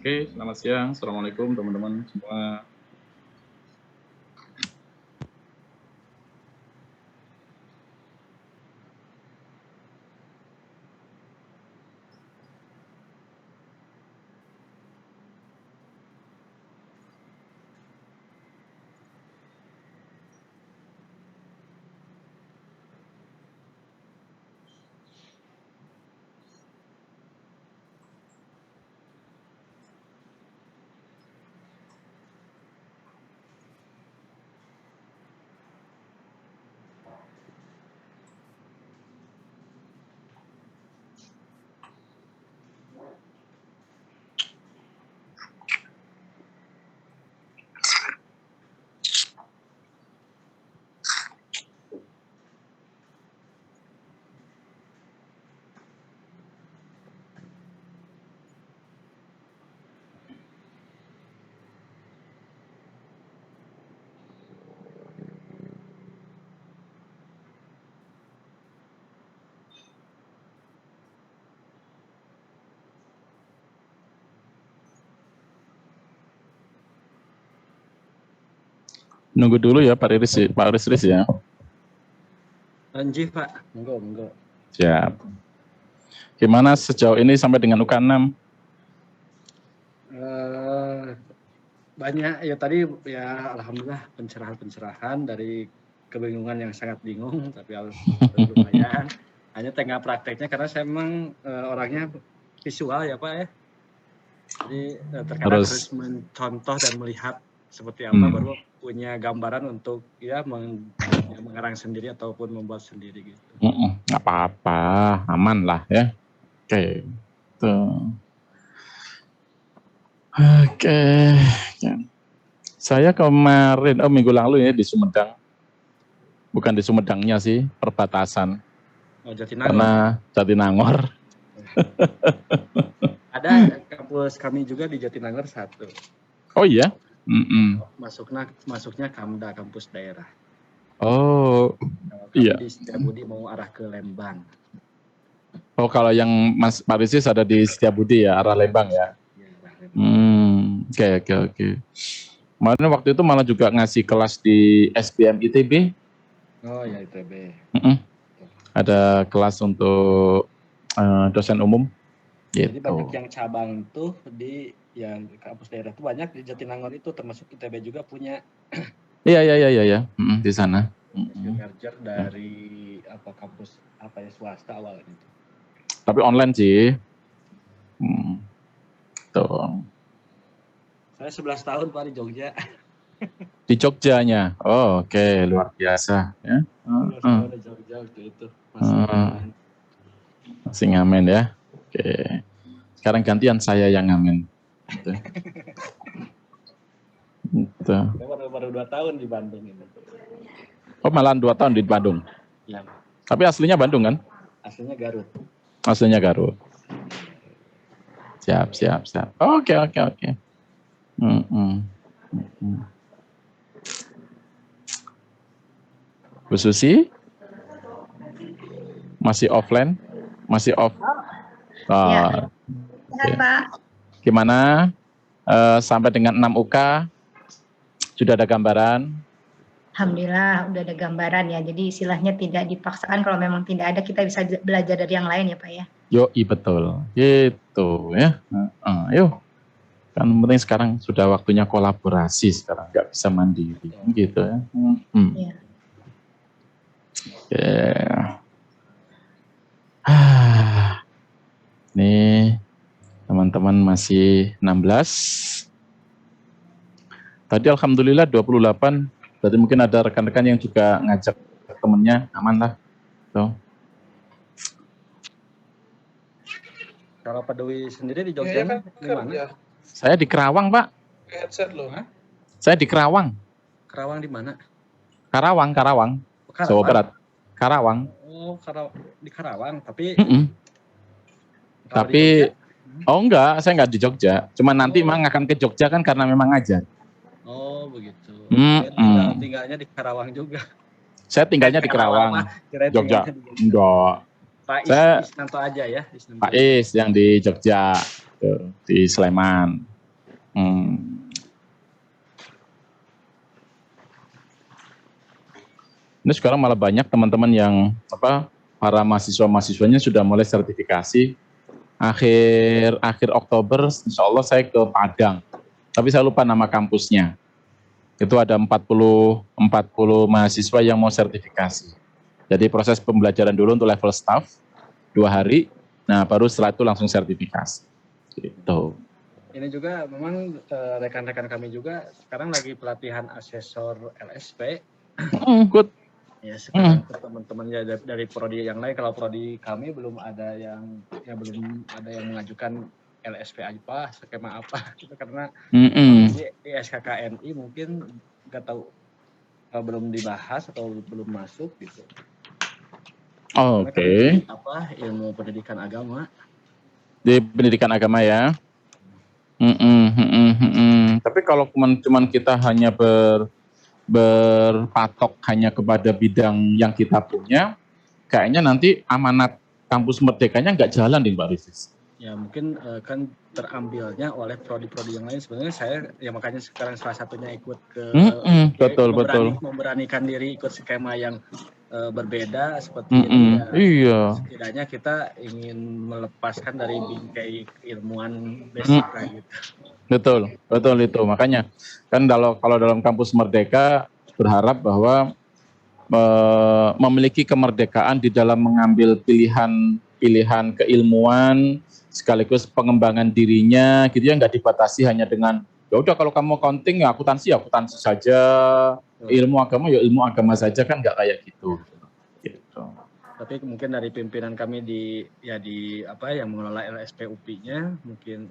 Oke, selamat siang. Assalamualaikum teman-teman semua. Nunggu dulu ya Pak Riris ya. Lanjut Pak, enggak. Siap. Gimana sejauh ini sampai dengan UK6? Banyak ya tadi ya, alhamdulillah pencerahan dari kebingungan yang sangat bingung, tapi lumayan. Hanya tengah prakteknya karena saya memang orangnya visual ya Pak ya. Jadi terkadang harus mencontoh dan melihat seperti apa baru punya gambaran untuk ya mengarang sendiri ataupun membuat sendiri gitu. Nggak apa-apa, aman lah ya. Oke. Tuh. Oke. Saya kemarin, minggu lalu ya di Sumedang. Bukan di Sumedangnya sih, perbatasan. Oh, Jatinangor. Karena Jatinangor. Ada kampus kami juga di Jatinangor 1. Oh iya? Masuknya Kamda, kampus daerah. Oh, iya. Di Setiabudi mau arah ke Lembang. Oh, kalau yang Mas Parisis ada di Setiabudi ya, arah Lembang ya? Oke. Kemarin waktu itu malah juga ngasih kelas di SBM ITB. Oh ya, ITB. Ada kelas untuk dosen umum. Jadi gitu. banyak yang cabang tuh di yang kampus daerah itu banyak di Jatinangor itu, termasuk ITB juga punya. Iya. Di sana. Merger dari kampus swasta awalnya itu. Tapi online sih. Tuh. Saya 11 tahun Pak di Jogja. Di Jogjanya. Oh, oke. Luar biasa ya. 11 tahun di Jogja waktu itu. Masih ngamen ya. Oke. Sekarang gantian saya yang ngamen. Gitu. Baru 2 tahun di Bandung ini. Oh, malahan 2 tahun di Bandung. Ya. Tapi aslinya Bandung kan? Aslinya Garut. Aslinya Garut. Siap. Oke. Bu Susi? Masih offline? Masih off? Ya. Okay. Pak. Gimana? Sampai dengan 6 UK? Sudah ada gambaran? Alhamdulillah udah ada gambaran ya. Jadi istilahnya tidak dipaksakan, kalau memang tidak ada kita bisa belajar dari yang lain ya Pak ya. Betul. Gitu ya. Yuk. Kan penting sekarang sudah waktunya kolaborasi sekarang, nggak bisa mandiri gitu ya. Iya. Oke. Nih teman-teman masih 16. Tadi alhamdulillah 28. Berarti mungkin ada rekan-rekan yang juga ngajak temennya, aman lah. Tuh. Kalau Pak Dewi sendiri di Jogja kan gimana? Saya di Kerawang, Pak. Headset lo, ha? Saya di Kerawang. Kerawang di mana? Karawang, Karawang. Jawa Barat. Karawang. Oh, di Karawang, tapi Mm-mm. kalau di Tapi, Jogja? oh enggak, saya enggak di Jogja. Cuma nanti memang akan ke Jogja kan karena memang ngajar. Oh, begitu. Mm-mm. Tinggalnya di Karawang juga. Saya tinggalnya di Kerawang, Kirain Jogja. tinggalnya di Jogja. Enggak. Pak Saya- Isnanto aja ya. Isnanto. Pak Is yang di Jogja, tuh, di Sleman. Ini sekarang malah banyak teman-teman yang para mahasiswa-mahasiswanya sudah mulai sertifikasi. Akhir Oktober, insya Allah saya ke Padang. Tapi saya lupa nama kampusnya. Itu ada 40 mahasiswa yang mau sertifikasi. Jadi proses pembelajaran dulu untuk level staff 2 hari. Nah, baru setelah itu langsung sertifikasi. Gitu. Ini juga memang rekan-rekan kami juga sekarang lagi pelatihan asesor LSP. Good. Ya sekarang teman-teman ya dari prodi yang lain, kalau prodi kami belum ada yang mengajukan LSP apa, skema apa gitu, karena di SKKNI mungkin nggak tahu belum dibahas atau belum masuk gitu. Oke. Ilmu pendidikan agama. Di pendidikan agama ya. Tapi kalau cuman kita hanya berpatok hanya kepada bidang yang kita punya, kayaknya nanti amanat kampus merdekanya nggak jalan nih Mbak Ricis. Ya mungkin kan terambilnya oleh prodi-prodi yang lain. Sebenarnya saya ya makanya sekarang salah satunya ikut ke memberanikan diri ikut skema yang berbeda seperti ini. Ya, iya. Setidaknya kita ingin melepaskan dari bingkai ilmuwan basic lah gitu. Betul itu. Makanya kan kalau dalam kampus merdeka berharap bahwa memiliki kemerdekaan di dalam mengambil pilihan keilmuan sekaligus pengembangan dirinya gitu ya, nggak dibatasi hanya dengan ya udah kalau kamu accounting ya akuntansi saja, ilmu agama ya ilmu agama saja, kan nggak kayak gitu. Tapi mungkin dari pimpinan kami yang mengelola LSP UPI-nya mungkin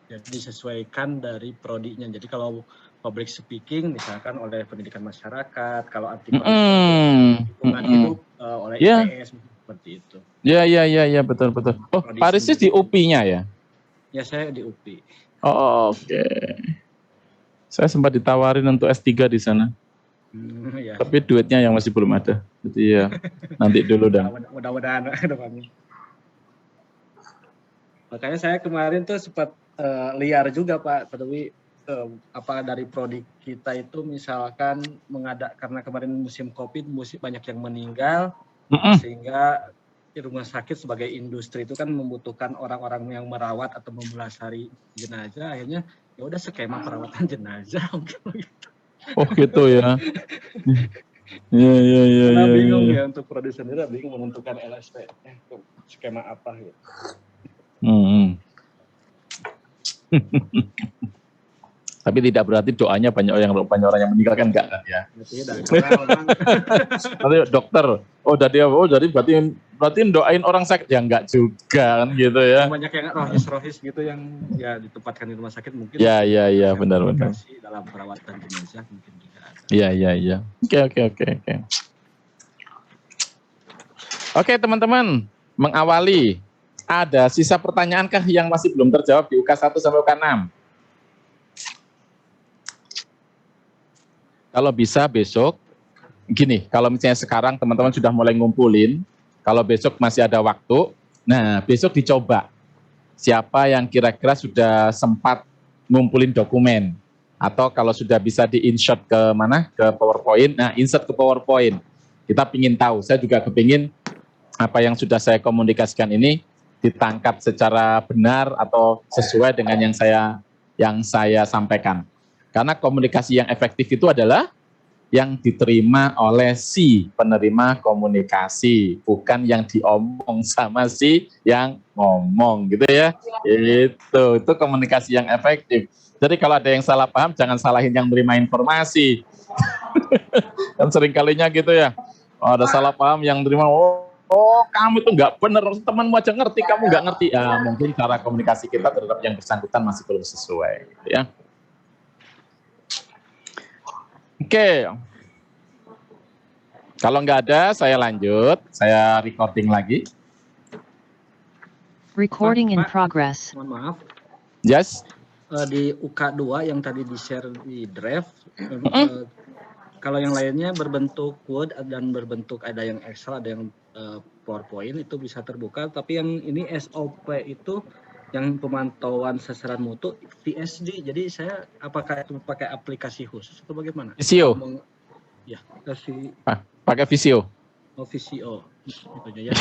jadi disesuaikan dari prodinya. Jadi kalau public speaking misalkan oleh pendidikan masyarakat, kalau artikel lingkungan hidup oleh IPS seperti itu. Ya betul. Oh, Pak Ricis di UPI-nya ya? Ya, saya di UPI. Oh, oke. Saya sempat ditawarin untuk S3 di sana. Ya. Tapi duitnya yang masih belum ada. Jadi ya nanti dulu dan. Mudah-mudahan depannya. Makanya saya kemarin tuh sempat liar juga Pak Peduli, dari prodi kita itu misalkan karena kemarin musim Covid, banyak yang meninggal, sehingga di rumah sakit sebagai industri itu kan membutuhkan orang-orang yang merawat atau memulasari jenazah, akhirnya ya udah skema perawatan jenazah mungkin begitu. Oh gitu ya. Iya. Bingung ya untuk prodi sendiri, bingung menentukan LSP skema apa gitu. Tapi tidak berarti doanya banyak orang yang meninggal kan, enggak kan ya? Nanti dokter, jadi berarti doain orang sakit ya, enggak juga kan gitu ya? Banyak yang rohis gitu yang ya ditempatkan di rumah sakit mungkin. Ya benar. Dalam perawatan jenazah mungkin juga ada. Iya. Oke. Oke teman-teman, mengawali. Ada sisa pertanyaankah yang masih belum terjawab di UK 1 sampai UK 6? Kalau bisa besok, gini, kalau misalnya sekarang teman-teman sudah mulai ngumpulin, kalau besok masih ada waktu, nah besok dicoba. Siapa yang kira-kira sudah sempat ngumpulin dokumen, atau kalau sudah bisa di-insert ke mana? Ke PowerPoint, nah insert ke PowerPoint. Kita ingin tahu, saya juga kepingin apa yang sudah saya komunikasikan ini ditangkap secara benar atau sesuai dengan yang saya sampaikan. Karena komunikasi yang efektif itu adalah yang diterima oleh si penerima komunikasi, bukan yang diomong sama si yang ngomong gitu ya. Itu komunikasi yang efektif. Jadi kalau ada yang salah paham, jangan salahin yang menerima informasi. Kan sering kalinya gitu ya. Ada salah paham yang terima, oh kamu itu nggak bener, temanmu aja ngerti, kamu nggak ngerti. Ya mungkin cara komunikasi kita terhadap yang bersangkutan masih belum sesuai, gitu ya. Oke. Kalau nggak ada, saya lanjut, saya recording lagi. Recording in Pak, progress. mohon maaf. Yes. Di UK2 yang tadi di-share di draft, kalau yang lainnya berbentuk Word dan berbentuk ada yang Excel, ada yang PowerPoint itu bisa terbuka, tapi yang ini SOP itu yang pemantauan sasaran mutu VSD. Jadi saya apakah itu pakai aplikasi khusus atau bagaimana? Visio. Ya, aplikasi Pakai Visio. Visio. Itu aja ya.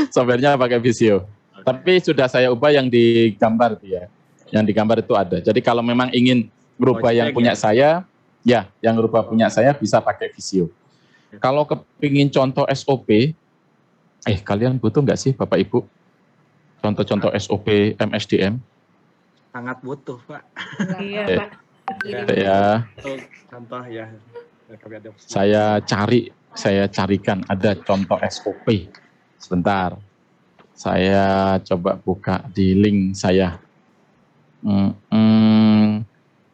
Softwarenya pakai Visio. Tapi sudah saya ubah yang digambar itu ya. Yang digambar itu ada. Jadi kalau memang ingin merubah yang punya saya, ya, yang merubah punya saya bisa pakai Visio. Kalau kepingin contoh SOP, kalian butuh nggak sih Bapak Ibu? Contoh-contoh SOP MSDM? Sangat butuh, Pak. Iya, Pak. Ya. Contoh ya. Saya carikan ada contoh SOP. Sebentar. Saya coba buka di link saya.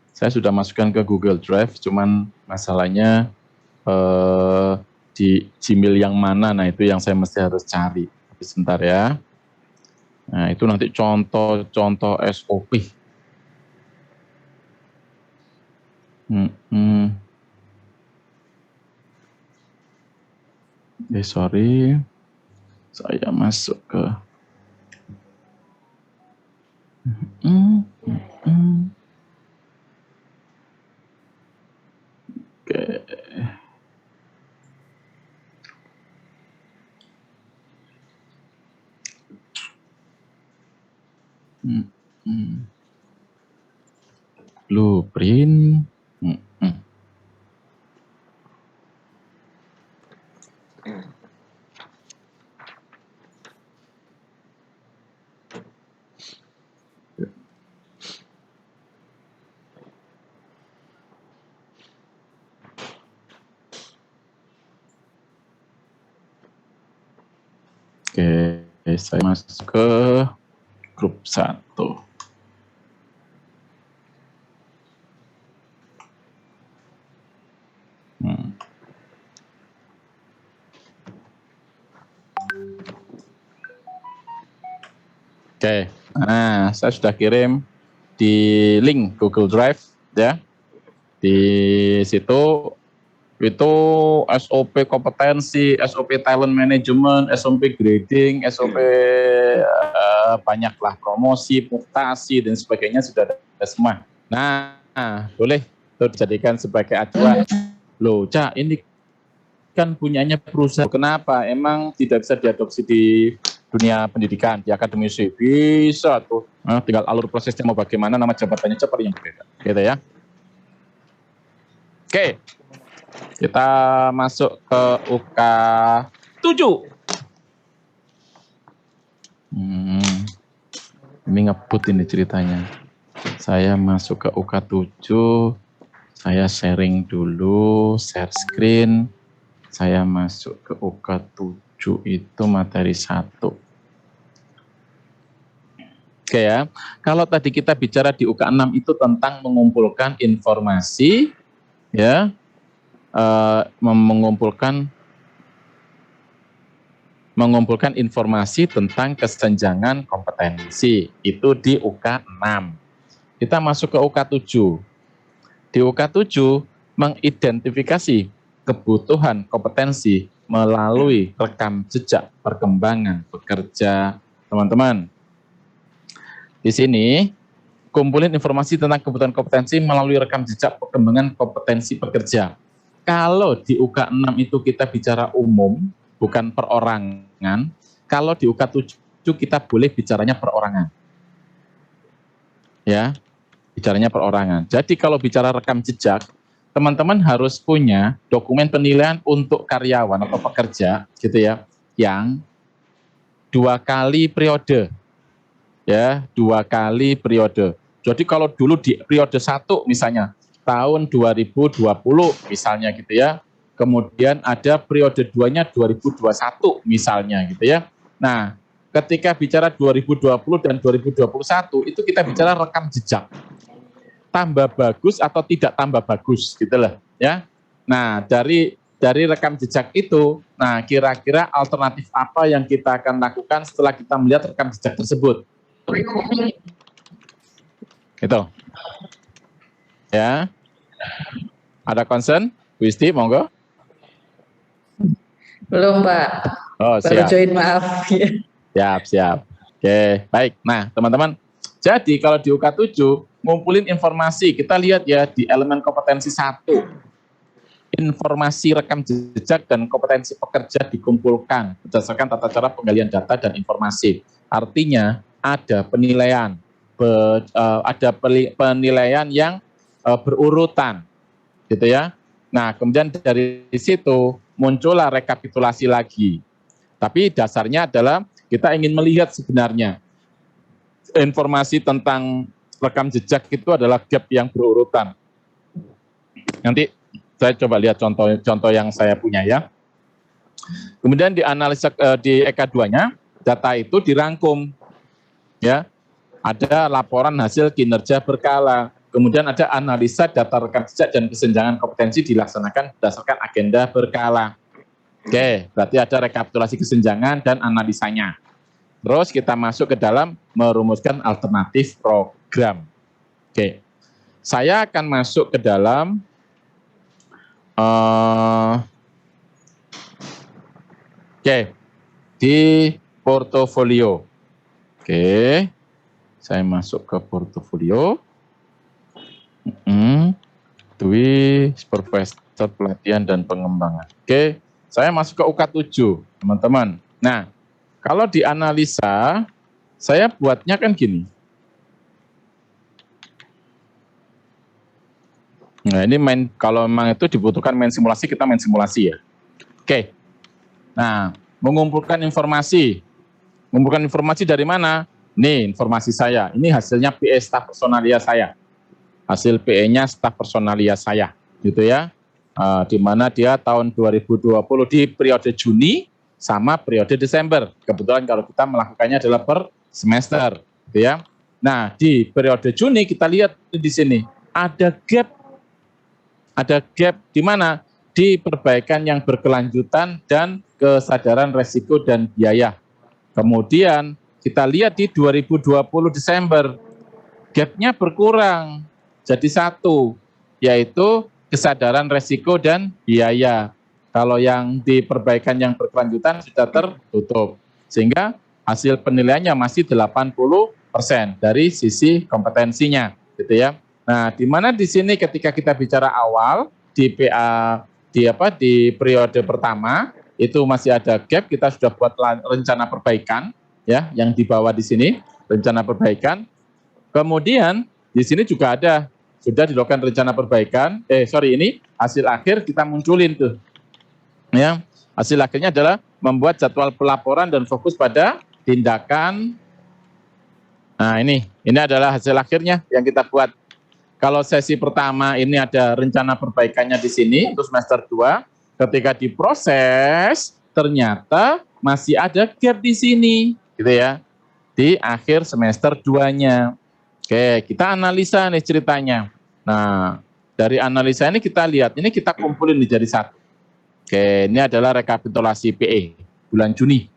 Saya sudah masukkan ke Google Drive, cuman masalahnya di Gmail yang mana, nah itu yang saya mesti harus cari. Tapi sebentar ya. Nah itu nanti contoh SOP. Sorry. Saya masuk ke Oke. Blueprint. Oke, saya masuk ke grup 1. Oke, nah saya sudah kirim di link Google Drive ya. Di situ itu SOP kompetensi, SOP talent management, SOP grading, SOP banyaklah promosi, mutasi dan sebagainya sudah ada semua. Nah, boleh itu dijadikan sebagai acuan. Loh, Cak, ini kan punyanya perusahaan. Kenapa? Emang tidak bisa diadopsi di dunia pendidikan, di akademisi? Bisa tuh. Nah, tinggal alur prosesnya mau bagaimana, nama jabatannya cepat yang berbeda. Gitu ya. Oke. Kita masuk ke UK 7. Ini ngebut ini ceritanya. Saya masuk ke UK 7. Saya sharing dulu, share screen. Saya masuk ke UK 7 itu materi 1. Oke ya. Kalau tadi kita bicara di UK 6 itu tentang mengumpulkan informasi, ya, mengumpulkan informasi tentang kesenjangan kompetensi itu di UK 6. Kita masuk ke UK 7. Di UK 7 mengidentifikasi kebutuhan kompetensi melalui rekam jejak perkembangan bekerja. Teman-teman, di sini kumpulin informasi tentang kebutuhan kompetensi melalui rekam jejak perkembangan kompetensi pekerja. Kalau di UK 6 itu kita bicara umum, bukan perorangan. Kalau di UK 7 kita boleh bicaranya perorangan. Ya, bicaranya perorangan. Jadi kalau bicara rekam jejak, teman-teman harus punya dokumen penilaian untuk karyawan atau pekerja, gitu ya, yang 2 kali periode. Ya, 2 kali periode. Jadi kalau dulu di periode 1 misalnya, tahun 2020 misalnya gitu ya, kemudian ada periode 2-nya 2021 misalnya gitu ya. Nah, ketika bicara 2020 dan 2021 itu kita bicara rekam jejak. Tambah bagus atau tidak tambah bagus gitu loh ya. Nah, dari rekam jejak itu, nah kira-kira alternatif apa yang kita akan lakukan setelah kita melihat rekam jejak tersebut? Itu. Ya. Ada concern? Bu Isti, monggo. Belum, Pak. Oh, Baru siap. join, maaf. Siap. Oke, baik. Nah, teman-teman, jadi kalau di UK7, ngumpulin informasi, kita lihat ya di elemen kompetensi 1. Informasi rekam jejak dan kompetensi pekerja dikumpulkan berdasarkan tata cara penggalian data dan informasi. Artinya, ada penilaian, penilaian yang berurutan, gitu ya. Nah, kemudian dari situ muncullah rekapitulasi lagi. Tapi dasarnya adalah kita ingin melihat sebenarnya informasi tentang rekam jejak itu adalah gap yang berurutan. Nanti saya coba lihat contoh yang saya punya ya. Kemudian di analisa di EK2-nya, data itu dirangkum. Ya. Ada laporan hasil kinerja berkala. Kemudian ada analisa data rekam jejak dan kesenjangan kompetensi dilaksanakan berdasarkan agenda berkala. Oke, berarti ada rekapitulasi kesenjangan dan analisanya. Terus kita masuk ke dalam merumuskan alternatif program. Oke, saya akan masuk ke dalam di portofolio. Oke, saya masuk ke portofolio. Dwi, supervisor pelatihan dan pengembangan. Oke, saya masuk ke UK7, teman-teman. Nah, kalau dianalisa, saya buatnya kan gini. Nah, ini kalau memang itu dibutuhkan main simulasi, kita main simulasi ya. Oke. Nah, mengumpulkan informasi. Mengumpulkan informasi dari mana? Nih, informasi saya. Ini hasilnya PE staf personalia saya. Hasil PE-nya staf personalia saya, gitu ya. Di mana dia tahun 2020 di periode Juni sama periode Desember. Kebetulan kalau kita melakukannya adalah per semester, gitu ya. Nah, di periode Juni kita lihat di sini ada gap. Ada gap di mana? Di perbaikan yang berkelanjutan dan kesadaran resiko dan biaya. Kemudian kita lihat di 2020 Desember, gap-nya berkurang. Jadi 1, yaitu kesadaran resiko dan biaya. Kalau yang di perbaikan yang berkelanjutan sudah tertutup. Sehingga hasil penilaiannya masih 80% dari sisi kompetensinya, gitu ya. Nah, di mana di sini ketika kita bicara awal di di periode pertama itu masih ada gap, kita sudah buat rencana perbaikan ya, yang di bawah di sini rencana perbaikan. Kemudian di sini juga ada sudah dilakukan rencana perbaikan. Ini hasil akhir kita munculin tuh. Ya, hasil akhirnya adalah membuat jadwal pelaporan dan fokus pada tindakan. Nah, ini adalah hasil akhirnya yang kita buat. Kalau sesi pertama ini ada rencana perbaikannya di sini untuk semester 2, ketika diproses ternyata masih ada gap di sini, gitu ya. Di akhir semester 2-nya. Oke, kita analisa nih ceritanya. Nah, dari analisa ini kita lihat, ini kita kumpulin nih jadi 1. Oke, ini adalah rekapitulasi PE bulan Juni.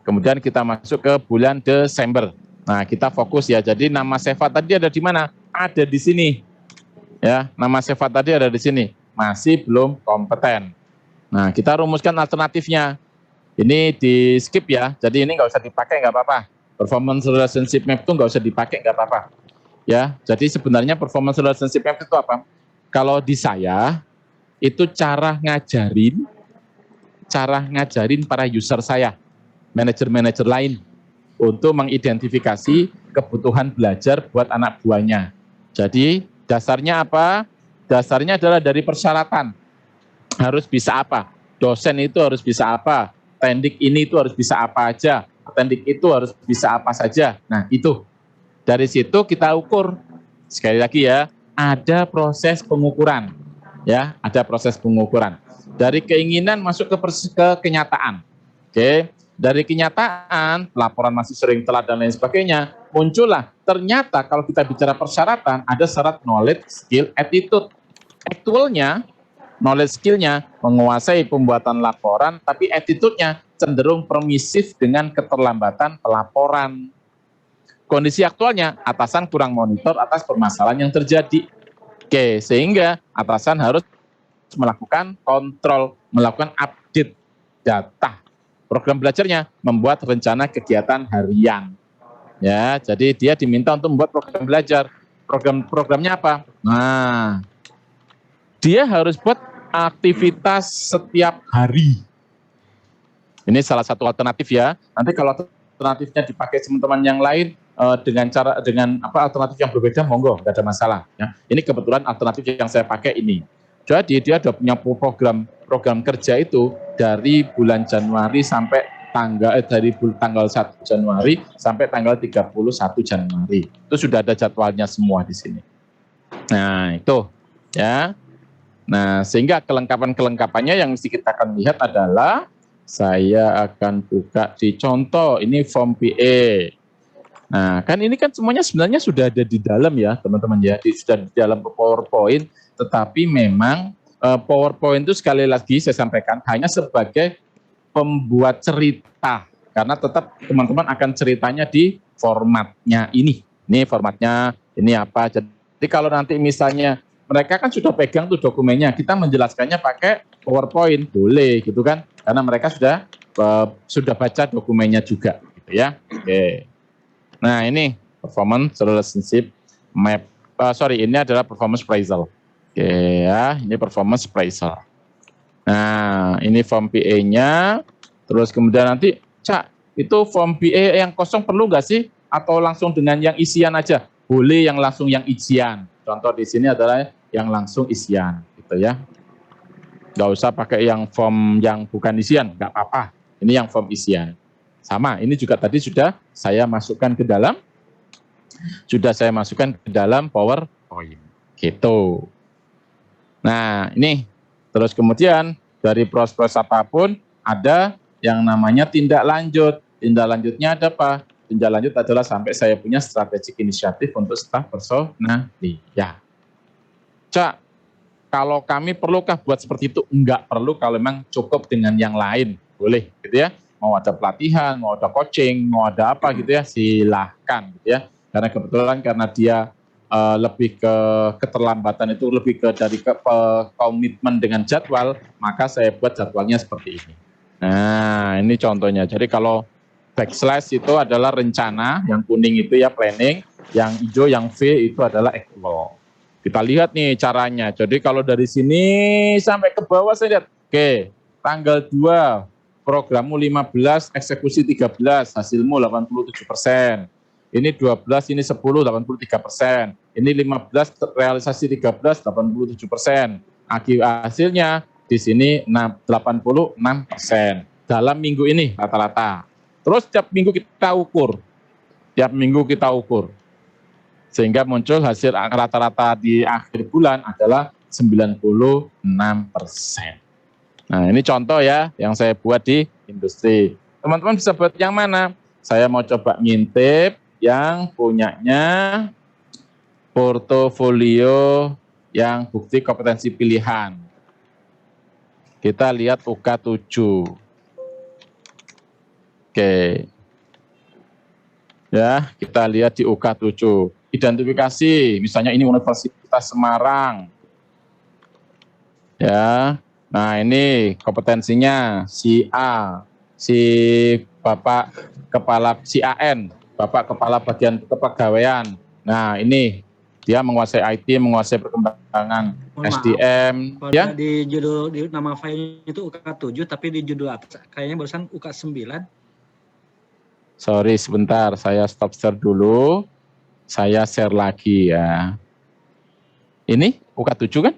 Kemudian kita masuk ke bulan Desember. Nah, kita fokus ya. Jadi nama Seva tadi ada di mana? Ada di sini. Ya, nama Seva tadi ada di sini. Masih belum kompeten. Nah, kita rumuskan alternatifnya. Ini di skip ya. Jadi ini nggak usah dipakai, nggak apa-apa. Performance relationship map itu nggak usah dipakai, nggak apa-apa. Ya, jadi sebenarnya performance relationship map itu apa? Kalau di saya, itu cara ngajarin para user saya, manajer-manajer lain, untuk mengidentifikasi kebutuhan belajar buat anak buahnya. Jadi, dasarnya apa? Dasarnya adalah dari persyaratan. Harus bisa apa? Dosen itu harus bisa apa? Tendik ini itu harus bisa apa aja? Tendik itu harus bisa apa saja? Nah, itu. Dari situ kita ukur. Sekali lagi ya, ada proses pengukuran. Ya, ada proses pengukuran. Dari keinginan masuk ke kenyataan. Oke, dari kenyataan, laporan masih sering telat dan lain sebagainya, muncullah ternyata kalau kita bicara persyaratan, ada syarat knowledge, skill, attitude. Actualnya, knowledge skillnya menguasai pembuatan laporan, tapi attitude-nya cenderung permisif dengan keterlambatan pelaporan. Kondisi aktualnya, atasan kurang monitor atas permasalahan yang terjadi. Oke, sehingga atasan harus melakukan kontrol, melakukan update data. Program belajarnya membuat rencana kegiatan harian. Ya, jadi dia diminta untuk membuat program belajar. Programnya apa? Nah, dia harus buat aktivitas setiap hari. Ini salah satu alternatif ya. Nanti kalau alternatifnya dipakai teman-teman yang lain dengan alternatif yang berbeda, monggo, nggak ada masalah. Ya. Ini kebetulan alternatif yang saya pakai ini. Jadi dia sudah punya program kerja itu dari bulan Januari sampai dari tanggal 1 Januari sampai tanggal 31 Januari. Itu sudah ada jadwalnya semua di sini. Nah, itu ya. Nah, sehingga kelengkapan-kelengkapannya yang mesti kita akan lihat adalah saya akan buka di contoh ini form PA. Nah, kan ini kan semuanya sebenarnya sudah ada di dalam ya, teman-teman ya, sudah di dalam PowerPoint, tetapi memang PowerPoint itu sekali lagi saya sampaikan hanya sebagai pembuat cerita, karena tetap teman-teman akan ceritanya di formatnya ini. Ini formatnya, ini apa. Jadi kalau nanti misalnya mereka kan sudah pegang tuh dokumennya, kita menjelaskannya pakai PowerPoint, boleh gitu kan, karena mereka sudah baca dokumennya juga, gitu ya. Oke. Nah ini performance relationship map, ini adalah performance appraisal. Oke ya, ini performance appraisal. Nah ini form PA-nya, terus kemudian nanti, Cak, itu form PA yang kosong perlu nggak sih? Atau langsung dengan yang isian aja? Boleh yang langsung yang isian. Contoh di sini adalah yang langsung isian, gitu ya. Nggak usah pakai yang form yang bukan isian, nggak apa-apa. Ini yang form isian. Sama, ini juga tadi sudah saya masukkan ke dalam PowerPoint. Gitu. Nah, ini terus kemudian dari proses apapun ada yang namanya tindak lanjut. Tindak lanjutnya ada apa? Tindak lanjut adalah sampai saya punya strategic inisiatif untuk staf personalia. Cak, kalau kami perlukah buat seperti itu? Enggak perlu kalau memang cukup dengan yang lain. Boleh, gitu ya. Mau ada pelatihan, mau ada coaching, mau ada apa gitu ya, silahkan gitu ya. Karena kebetulan karena dia lebih ke keterlambatan itu lebih dari komitmen dengan jadwal, maka saya buat jadwalnya seperti ini. Nah, ini contohnya. Jadi kalau backslash itu adalah rencana, yang kuning itu ya planning, yang hijau, yang V itu adalah actual. Kita lihat nih caranya. Jadi kalau dari sini sampai ke bawah saya lihat, oke, tanggal 2, programmu 15, eksekusi 13, hasilmu 87%. Ini 12, ini 10, 83%. Ini 15, realisasi 13, 87%. Hasilnya di sini 86% dalam minggu ini rata-rata. Terus tiap minggu kita ukur. Sehingga muncul hasil rata-rata di akhir bulan adalah 96%. Nah, ini contoh ya yang saya buat di industri. Teman-teman bisa buat yang mana? Saya mau coba ngintip yang punyanya portofolio yang bukti kompetensi pilihan. Kita lihat UK 7. Oke. Ya, kita lihat di UK 7. Identifikasi, misalnya ini Universitas Semarang. Ya. Nah, ini kompetensinya si A, si Bapak Kepala si AN, Bapak Kepala Bagian Kepegawaian. Nah, ini dia menguasai IT, menguasai perkembangan SDM. Ya. Di judul di nama filenya itu UK 7, tapi di judul atas kayaknya barusan UK 9. Sorry, sebentar, saya stop share dulu. Saya share lagi ya. Ini UK 7 kan?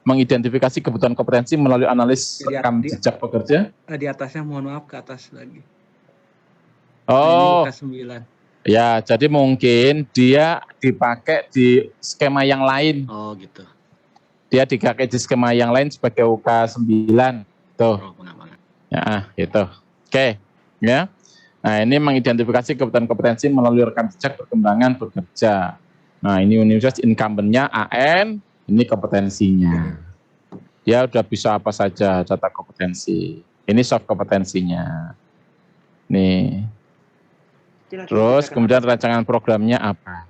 Mengidentifikasi kebutuhan kompetensi melalui analis rekam jejak pekerja. Di atasnya mohon maaf ke atas lagi. Oh, ini UK 9. Ya, jadi mungkin dia dipakai di skema yang lain. Oh, gitu. Dia dipakai di skema yang lain sebagai UK 9. Tuh. Oh, pengamangan. Ya, itu. Oke, ya. Nah, ini mengidentifikasi kebutuhan kompetensi melalui rekam jejak perkembangan bekerja. Nah, ini universitas incumbent-nya AN, ini kompetensinya. Dia udah bisa apa saja data kompetensi. Ini soft kompetensinya. Nih. Terus kemudian rancangan programnya apa?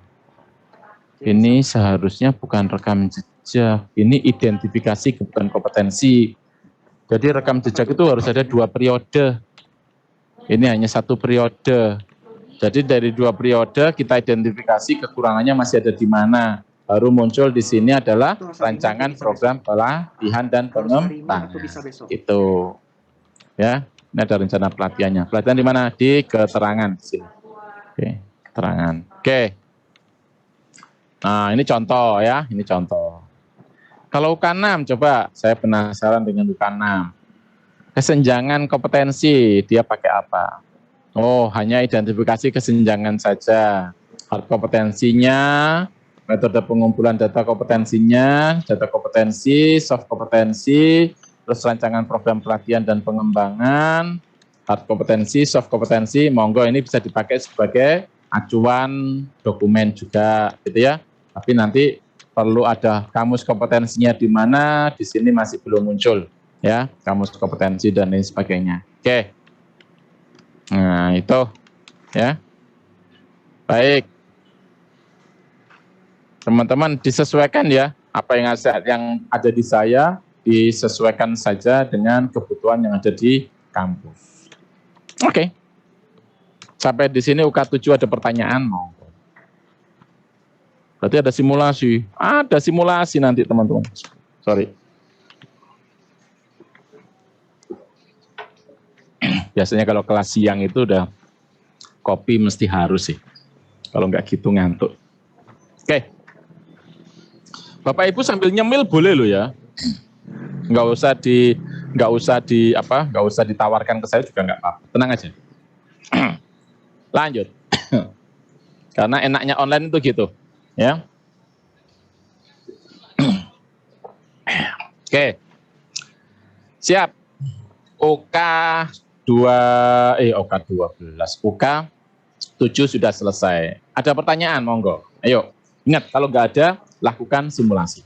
Ini seharusnya bukan rekam jejak, ini identifikasi kebutuhan kompetensi. Jadi rekam jejak itu harus ada 2 periode. Ini hanya 1 periode. Jadi dari 2 periode kita identifikasi kekurangannya masih ada di mana. Baru muncul di sini adalah rancangan program pelatihan dan pengembangan. Itu. Ya, ini ada rencana pelatihannya. Pelatihan di mana? Di keterangan di sini. Oke, keterangan. Oke. Nah, ini contoh ya, ini contoh. Kalau UK6, coba saya penasaran dengan UK6. Kesenjangan kompetensi, dia pakai apa? Oh, hanya identifikasi kesenjangan saja. Hard kompetensinya, metode pengumpulan data kompetensinya, data kompetensi, soft kompetensi, terus rancangan program pelatihan dan pengembangan, hard kompetensi, soft kompetensi, monggo ini bisa dipakai sebagai acuan dokumen juga, gitu ya. Tapi nanti perlu ada kamus kompetensinya di mana, di sini masih belum muncul, ya, kamus kompetensi dan lain sebagainya. Oke. Nah, itu, ya. Baik. Teman-teman disesuaikan ya, apa yang ada di saya, disesuaikan saja dengan kebutuhan yang ada di kampus. Oke. Sampai di sini UK7 ada pertanyaan, monggo. Berarti ada simulasi. Ada simulasi nanti teman-teman. Sorry. Biasanya kalau kelas siang itu udah kopi mesti harus sih. Kalau nggak gitu ngantuk. Oke. Bapak Ibu sambil nyemil boleh loh ya. Nggak usah ditawarkan ke saya juga nggak apa-apa. Tenang aja. Lanjut. Karena enaknya online itu gitu. Ya. Oke. Siap. UK 7 sudah selesai. Ada pertanyaan, monggo. Ayo. Ingat, kalau nggak ada, lakukan simulasi.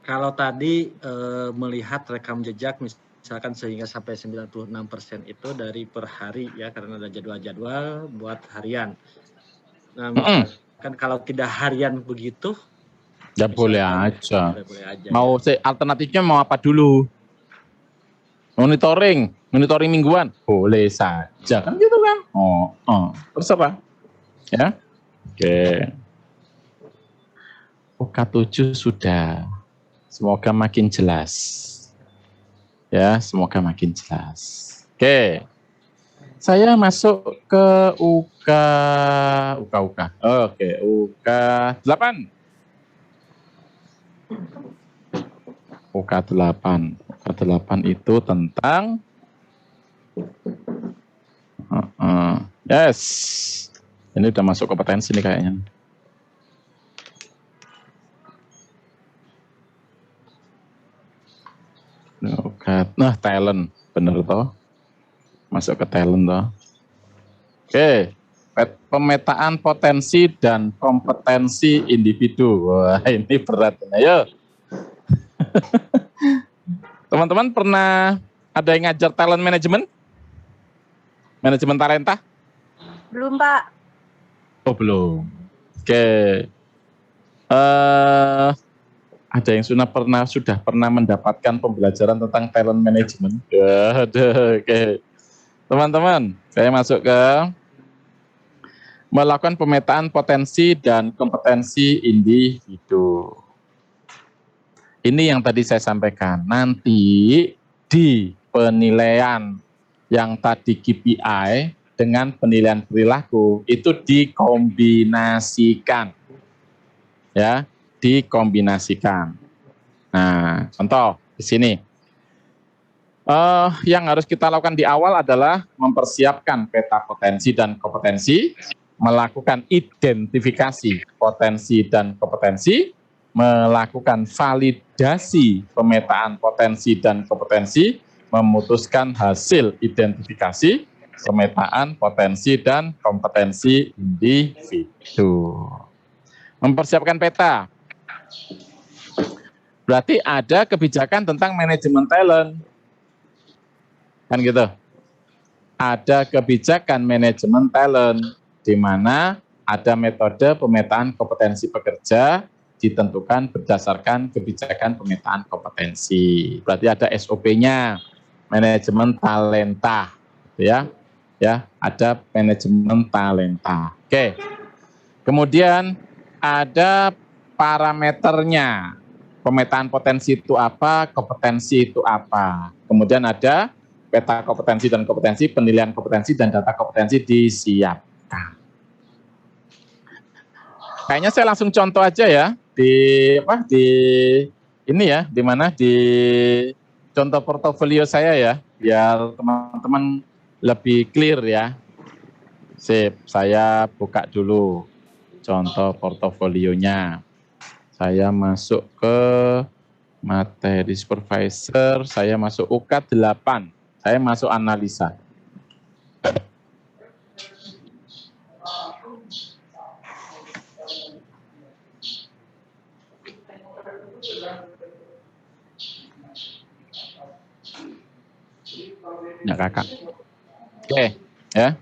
Kalau tadi melihat rekam jejak misalkan sehingga sampai 96% itu dari per hari ya, karena ada jadwal-jadwal buat harian. Nah, misalkan kalau tidak harian begitu, ya boleh aja. Boleh aja. Mau alternatifnya mau apa dulu? Monitoring mingguan, boleh saja kan gitu kan? Terserah. Ya. Oke. UK7 sudah. Semoga makin jelas. Ya, semoga makin jelas. Oke. Saya masuk ke UK. Oke, UK8. UK8 itu tentang yes. Ini udah masuk kompetensi nih kayaknya. Nah, talent, bener toh? Masuk ke talent toh. Oke, pemetaan potensi dan kompetensi individu. Wah, ini berat. Ayo. Teman-teman pernah ada yang ngajar talent management? Manajemen talenta? Belum, Pak. Oh, belum. Oke. Ada yang sudah pernah mendapatkan pembelajaran tentang talent management? Oke. Teman-teman, saya masuk ke melakukan pemetaan potensi dan kompetensi individu. Ini yang tadi saya sampaikan. Nanti di penilaian yang tadi KPI dengan penilaian perilaku itu dikombinasikan. Ya, dikombinasikan. Nah, contoh di sini. Yang harus kita lakukan di awal adalah mempersiapkan peta potensi dan kompetensi, melakukan identifikasi potensi dan kompetensi, melakukan validasi pemetaan potensi dan kompetensi, memutuskan hasil identifikasi pemetaan potensi dan kompetensi individu. Mempersiapkan peta. Berarti ada kebijakan tentang manajemen talent. Kan gitu. Ada kebijakan manajemen talent di mana ada metode pemetaan kompetensi pekerja ditentukan berdasarkan kebijakan pemetaan kompetensi. Berarti ada SOP-nya, manajemen talenta, ya. Ya, ada manajemen talenta. Oke. Kemudian ada parameternya. Pemetaan potensi itu apa, kompetensi itu apa. Kemudian ada peta kompetensi dan kompetensi, penilaian kompetensi dan data kompetensi disiapkan. Kayaknya saya langsung contoh aja ya di ini ya, di mana di contoh portofolio saya ya, biar teman-teman lebih clear ya. Sip, saya buka dulu contoh portofolionya. Saya masuk ke materi supervisor, saya masuk UK 8, saya masuk analisa. Ya kakak. Oke, ya.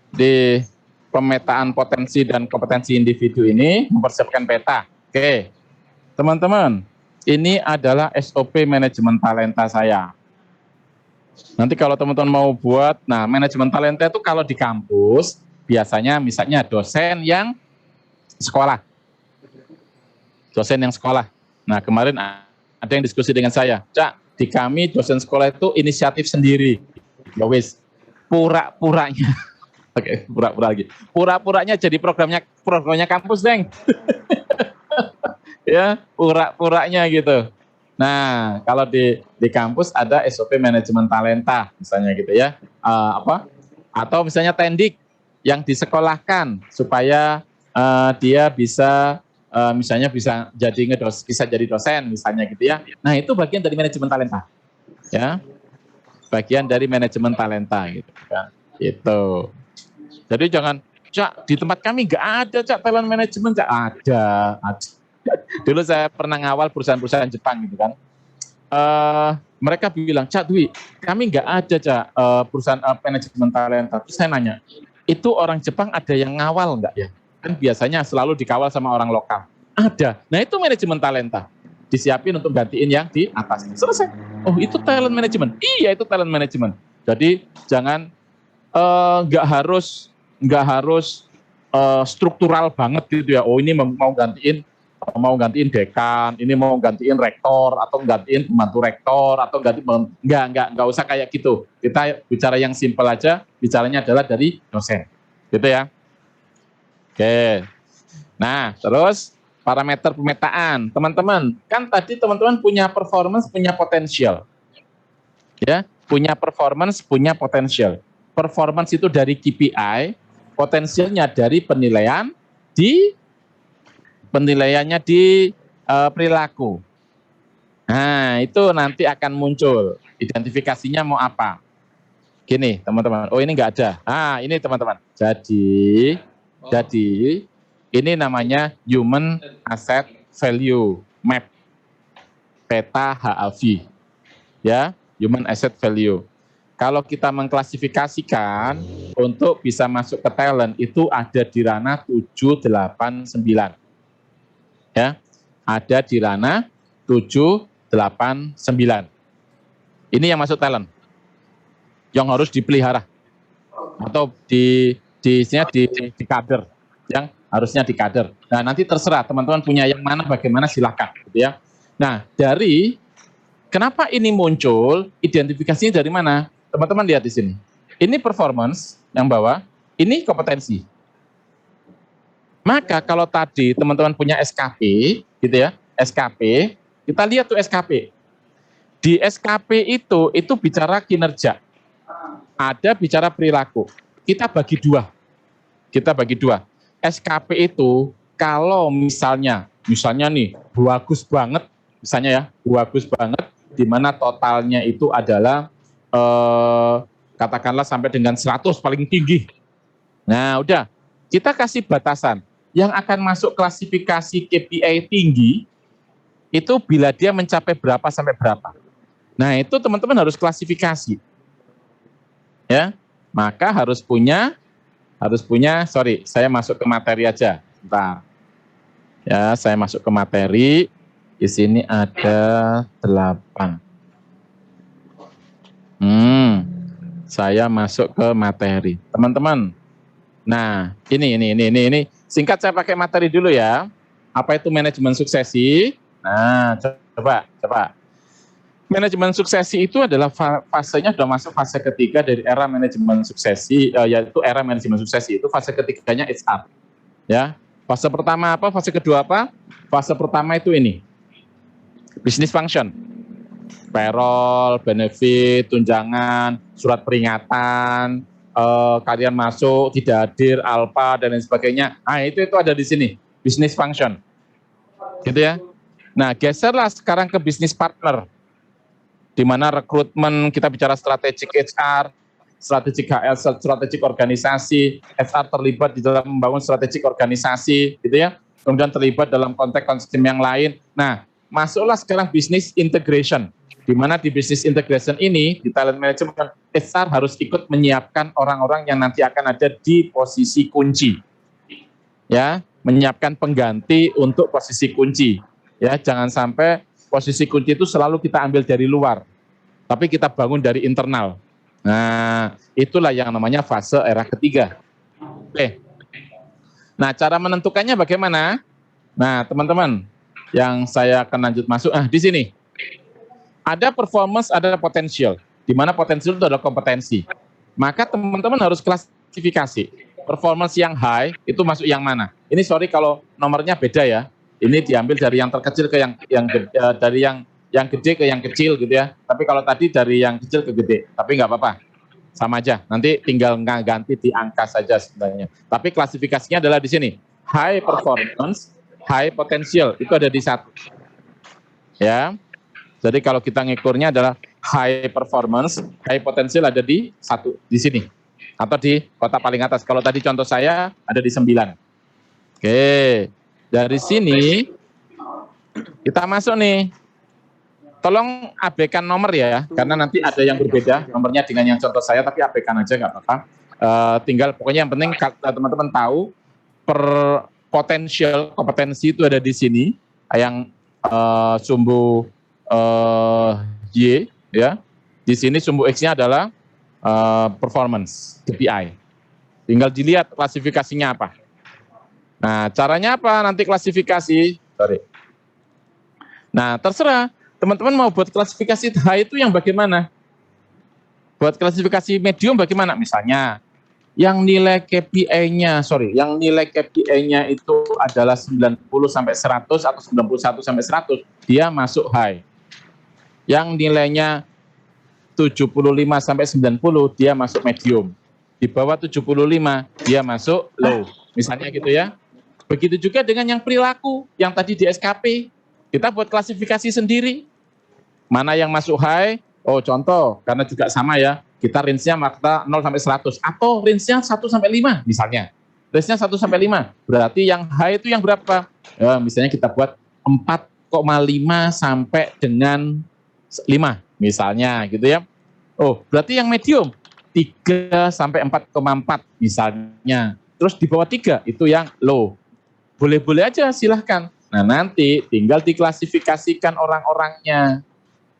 Di pemetaan potensi dan kompetensi individu ini mempersiapkan peta. Oke, teman-teman, ini adalah SOP manajemen talenta saya. Nanti kalau teman-teman mau buat, nah manajemen talenta itu kalau di kampus, biasanya misalnya dosen yang sekolah. Dosen yang sekolah. Nah kemarin ada yang diskusi dengan saya, Cak, di kami dosen sekolah itu inisiatif sendiri. Ya wis, pura-puranya. Oke, pura-pura lagi. Pura-puranya jadi programnya kampus, Deng. Ya, pura-puranya gitu. Nah, kalau di kampus ada SOP manajemen talenta, misalnya gitu ya. Atau misalnya tendik yang disekolahkan supaya dia bisa misalnya bisa jadi dosen misalnya gitu ya. Nah, itu bagian dari manajemen talenta. Ya. Bagian dari manajemen talenta gitu kan. Itu. Jadi jangan, Cak, di tempat kami nggak ada, Cak, talent management, Cak. Ada. Dulu saya pernah ngawal perusahaan-perusahaan Jepang gitu kan. Mereka bilang, Cak Dwi, kami nggak ada, Cak, perusahaan manajemen talenta. Terus saya nanya, itu orang Jepang ada yang ngawal nggak ya? Kan biasanya selalu dikawal sama orang lokal. Ada. Nah itu manajemen talenta. Disiapin untuk gantiin yang di atas. Selesai. Oh itu talent management. Iya itu talent management. Jadi jangan nggak harus struktural banget gitu ya. Oh ini mau gantiin dekan, ini mau gantiin rektor atau gantiin pembantu rektor atau nggak usah kayak gitu. Kita bicara yang simpel aja, bicaranya adalah dari dosen. Gitu ya. Oke. Nah, terus parameter pemetaan. Teman-teman, kan tadi teman-teman punya performance, punya potensial. Ya, punya performance, punya potensial. Performance itu dari KPI, potensialnya dari penilaiannya di perilaku. Nah, itu nanti akan muncul. Identifikasinya mau apa? Gini, teman-teman. Oh, ini enggak ada. Ah, ini teman-teman. Jadi ini namanya Human Asset Value Map. Peta HAV. Ya, Human Asset Value. Kalau kita mengklasifikasikan untuk bisa masuk ke talent itu ada di ranah 7, 8, 9. Ya, ada di ranah 7, 8, 9. Ini yang masuk talent. Yang harus dipelihara. Atau di kader. Yang harusnya di kader. Nah, nanti terserah teman-teman punya yang mana, bagaimana silakan. Gitu ya. Nah, kenapa ini muncul, identifikasinya dari mana? Teman-teman lihat di sini. Ini performance yang bawah, ini kompetensi. Maka kalau tadi teman-teman punya SKP, gitu ya, SKP, kita lihat tuh SKP. Di SKP itu bicara kinerja. Ada bicara perilaku. Kita bagi dua. SKP itu kalau misalnya nih bagus banget, misalnya ya, bagus banget, di mana totalnya itu adalah katakanlah sampai dengan 100 paling tinggi. Nah, udah, kita kasih batasan. Yang akan masuk klasifikasi KPI tinggi, itu bila dia mencapai berapa sampai berapa. Nah, itu teman-teman harus klasifikasi. Ya, maka harus punya, sorry, saya masuk ke materi aja. Bentar. Ya, saya masuk ke materi. Di sini ada 8. Saya masuk ke materi. Teman-teman, nah, ini. Singkat saya pakai materi dulu ya. Apa itu manajemen suksesi? Nah, coba. Manajemen suksesi itu adalah fasenya sudah masuk fase ketiga dari era manajemen suksesi, yaitu era manajemen suksesi itu fase ketiganya HR. Ya, fase pertama apa? Fase kedua apa? Fase pertama itu ini, business function, payroll, benefit, tunjangan, surat peringatan, kalian masuk tidak hadir, alpha dan lain sebagainya. Nah, itu ada di sini, business function, gitu ya. Nah, geserlah sekarang ke business partner. Di mana rekrutmen, kita bicara strategik HR, strategik HR, strategik organisasi, HR terlibat di dalam membangun strategik organisasi, gitu ya. Kemudian terlibat dalam konteks konsisten yang lain. Nah, masuklah sekarang business integration, di mana di business integration ini, di talent management, HR harus ikut menyiapkan orang-orang yang nanti akan ada di posisi kunci. Ya, menyiapkan pengganti untuk posisi kunci. Ya, jangan sampai posisi kunci itu selalu kita ambil dari luar, tapi kita bangun dari internal. Nah, itulah yang namanya fase era ketiga. Oke. Nah, cara menentukannya bagaimana? Nah, teman-teman, yang saya akan lanjut masuk, di sini. Ada performance, ada potensial. Di mana potensial itu adalah kompetensi. Maka teman-teman harus klasifikasi. Performance yang high, itu masuk yang mana? Ini sorry kalau nomornya beda ya. Ini diambil dari yang terkecil ke dari yang gede ke yang kecil gitu ya. Tapi kalau tadi dari yang kecil ke gede, tapi nggak apa-apa, sama aja. Nanti tinggal ganti di angka saja sebenarnya. Tapi klasifikasinya adalah di sini, high performance, high potential itu ada di 1. Ya, jadi kalau kita ngikurnya adalah high performance, high potential ada di 1 di sini atau di kotak paling atas. Kalau tadi contoh saya ada di 9. Oke. Dari sini, kita masuk nih. Tolong abaikan nomor ya, karena nanti ada yang berbeda nomornya dengan yang contoh saya, tapi abaikan aja nggak apa-apa. Tinggal pokoknya yang penting teman-teman tahu, per potensial kompetensi itu ada di sini, yang sumbu Y, ya. Di sini sumbu X-nya adalah performance, KPI. Tinggal dilihat klasifikasinya apa. Nah, caranya apa nanti klasifikasi? Nah, terserah. Teman-teman mau buat klasifikasi high itu yang bagaimana? Buat klasifikasi medium bagaimana? Misalnya, yang nilai KPI-nya itu adalah 90 sampai 100 atau 91 sampai 100, dia masuk high. Yang nilainya 75 sampai 90, dia masuk medium. Di bawah 75, dia masuk low. Misalnya gitu ya. Begitu juga dengan yang perilaku, yang tadi di SKP. Kita buat klasifikasi sendiri. Mana yang masuk high? Oh, contoh, karena juga sama ya. Kita range-nya makta 0 sampai 100 atau range-nya 1 sampai 5 misalnya. Range-nya 1 sampai 5. Berarti yang high itu yang berapa? Ya, misalnya kita buat 4,5 sampai dengan 5 misalnya gitu ya. Oh, berarti yang medium 3 sampai 4,4 misalnya. Terus di bawah 3 itu yang low. Boleh-boleh aja, silahkan. Nah, nanti tinggal diklasifikasikan orang-orangnya.